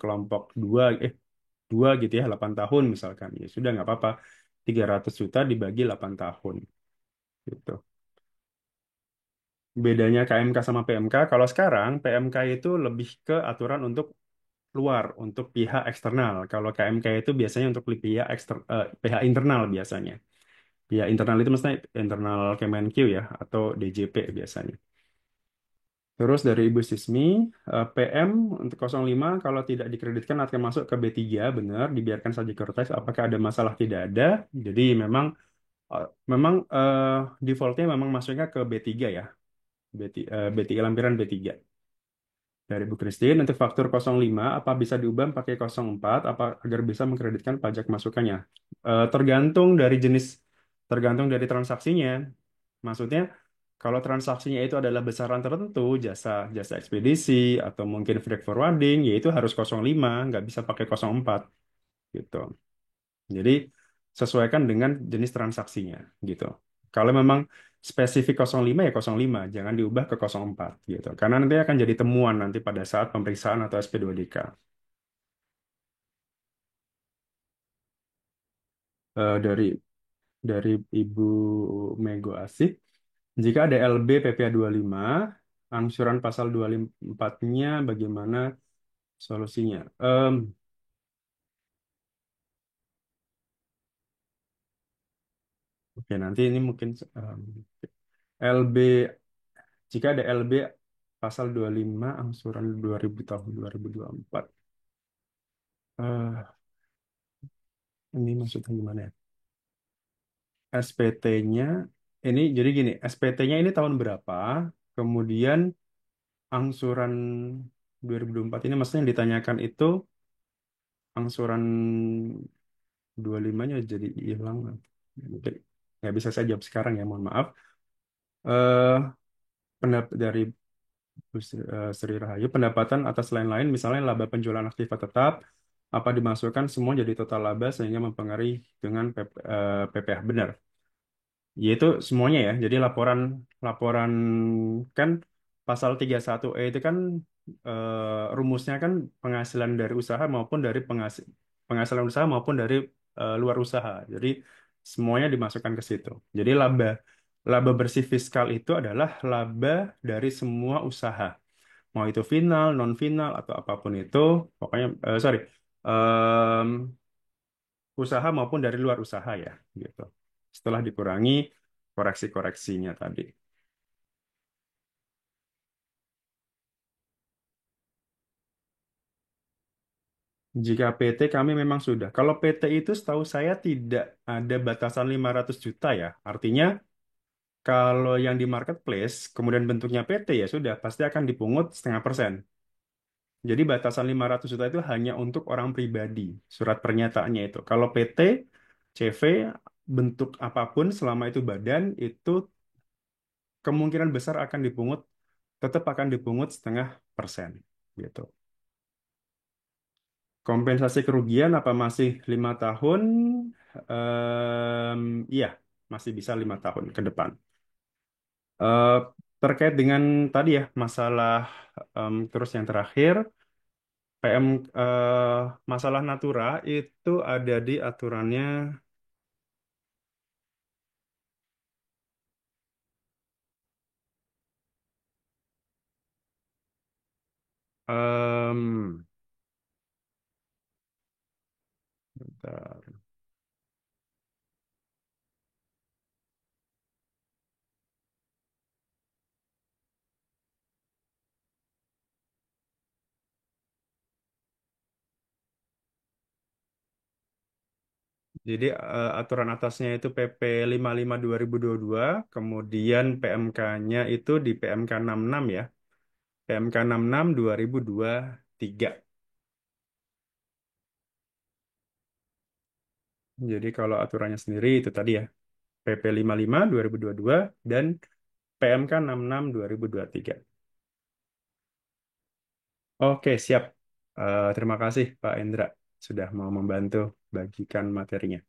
kelompok dua gitu ya, 8 tahun misalkan. Ya sudah nggak apa-apa. 300 juta dibagi 8 tahun gitu. Bedanya KMK sama PMK, kalau sekarang PMK itu lebih ke aturan untuk luar, untuk pihak eksternal. Kalau KMK itu biasanya untuk pihak internal biasanya. Pihak internal itu maksudnya internal Kemenq ya, atau DJP biasanya. Terus dari Ibu Sismi, PM untuk 05 kalau tidak dikreditkan akan masuk ke B3, benar, dibiarkan saja kertas. Apakah ada masalah? Tidak ada. Jadi memang defaultnya memang masuknya ke B3 ya, B3 lampiran B3. Dari Bu Christine, untuk faktur 05, apa bisa diubah pakai 04, apa agar bisa mengkreditkan pajak masukannya? Tergantung dari jenis, tergantung dari transaksinya. Maksudnya, kalau transaksinya itu adalah besaran tertentu, jasa jasa ekspedisi, atau mungkin freight forwarding, yaitu harus 05, nggak bisa pakai 04, gitu. Jadi sesuaikan dengan jenis transaksinya gitu. Kalau memang spesifik 05 ya 05, jangan diubah ke 04 gitu. Karena nanti akan jadi temuan nanti pada saat pemeriksaan atau SP2DK. Dari Ibu Mego Asih, jika ada LB PPA 25, angsuran pasal 24-nya bagaimana solusinya? Oke, nanti ini mungkin LB. Jika ada LB pasal 25 angsuran 2000 tahun 2024. Eh, ini maksudnya gimana ya? SPT-nya ini jadi gini, SPT-nya ini tahun berapa? Kemudian angsuran 2024 ini maksudnya yang ditanyakan itu angsuran 25-nya jadi hilang. Mungkin nggak bisa saya jawab sekarang ya, mohon maaf. Eh pendapat dari Bu Sri Rahayu, pendapatan atas lain-lain, misalnya laba penjualan aktiva tetap, apa dimasukkan semua jadi total laba sehingga mempengaruhi dengan PPh benar. Yaitu semuanya ya. Jadi laporan laporan kan pasal 31E itu kan rumusnya kan penghasilan dari usaha maupun dari penghasilan usaha maupun dari luar usaha. Jadi semuanya dimasukkan ke situ. Jadi laba laba bersih fiskal itu adalah laba dari semua usaha. Mau itu final, non final atau apapun itu, pokoknya sorry. em, Usaha maupun dari luar usaha ya gitu. Setelah dikurangi koreksi-koreksinya tadi. Jika PT kami memang sudah. Kalau PT itu setahu saya tidak ada batasan 500 juta ya. Artinya kalau yang di marketplace kemudian bentuknya PT ya sudah pasti akan dipungut 0,5%. Jadi batasan 500 juta itu hanya untuk orang pribadi, surat pernyataannya itu. Kalau PT, CV, bentuk apapun selama itu badan itu kemungkinan besar akan dipungut tetap akan dipungut 0,5% gitu. Kompensasi kerugian apa masih 5 tahun? Em, iya, masih bisa 5 tahun ke depan. Eh, Terkait dengan tadi ya masalah terus yang terakhir PM masalah Natura itu ada di aturannya. em, Bentar. Jadi aturan atasnya itu PP 55 2022, kemudian PMK-nya itu di PMK 66 ya. PMK 66 2023. Jadi kalau aturannya sendiri itu tadi ya, PP 55 2022 dan PMK 66 2023. Oke, siap. Terima kasih Pak Endra sudah mau membantu bagikan materinya.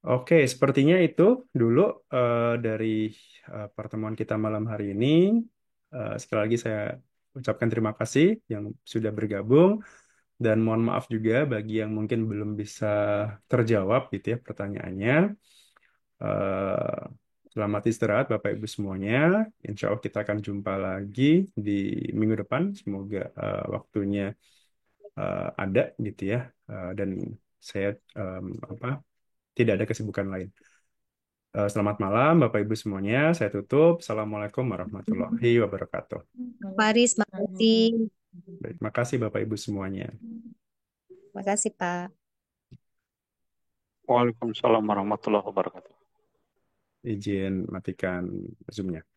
Oke, sepertinya itu dulu dari pertemuan kita malam hari ini. Sekali lagi saya ucapkan terima kasih yang sudah bergabung dan mohon maaf juga bagi yang mungkin belum bisa terjawab gitu ya pertanyaannya. Eh, Selamat istirahat Bapak Ibu semuanya. Insya Allah kita akan jumpa lagi di minggu depan. Semoga waktunya ada gitu ya. Dan saya apa tidak ada kesibukan lain. Selamat malam Bapak Ibu semuanya. Saya tutup. Assalamualaikum warahmatullahi wabarakatuh. Faris, makasih. Baik, makasih Bapak Ibu semuanya. Makasih, Pak. Waalaikumsalam warahmatullahi wabarakatuh. Izin matikan Zoom-nya.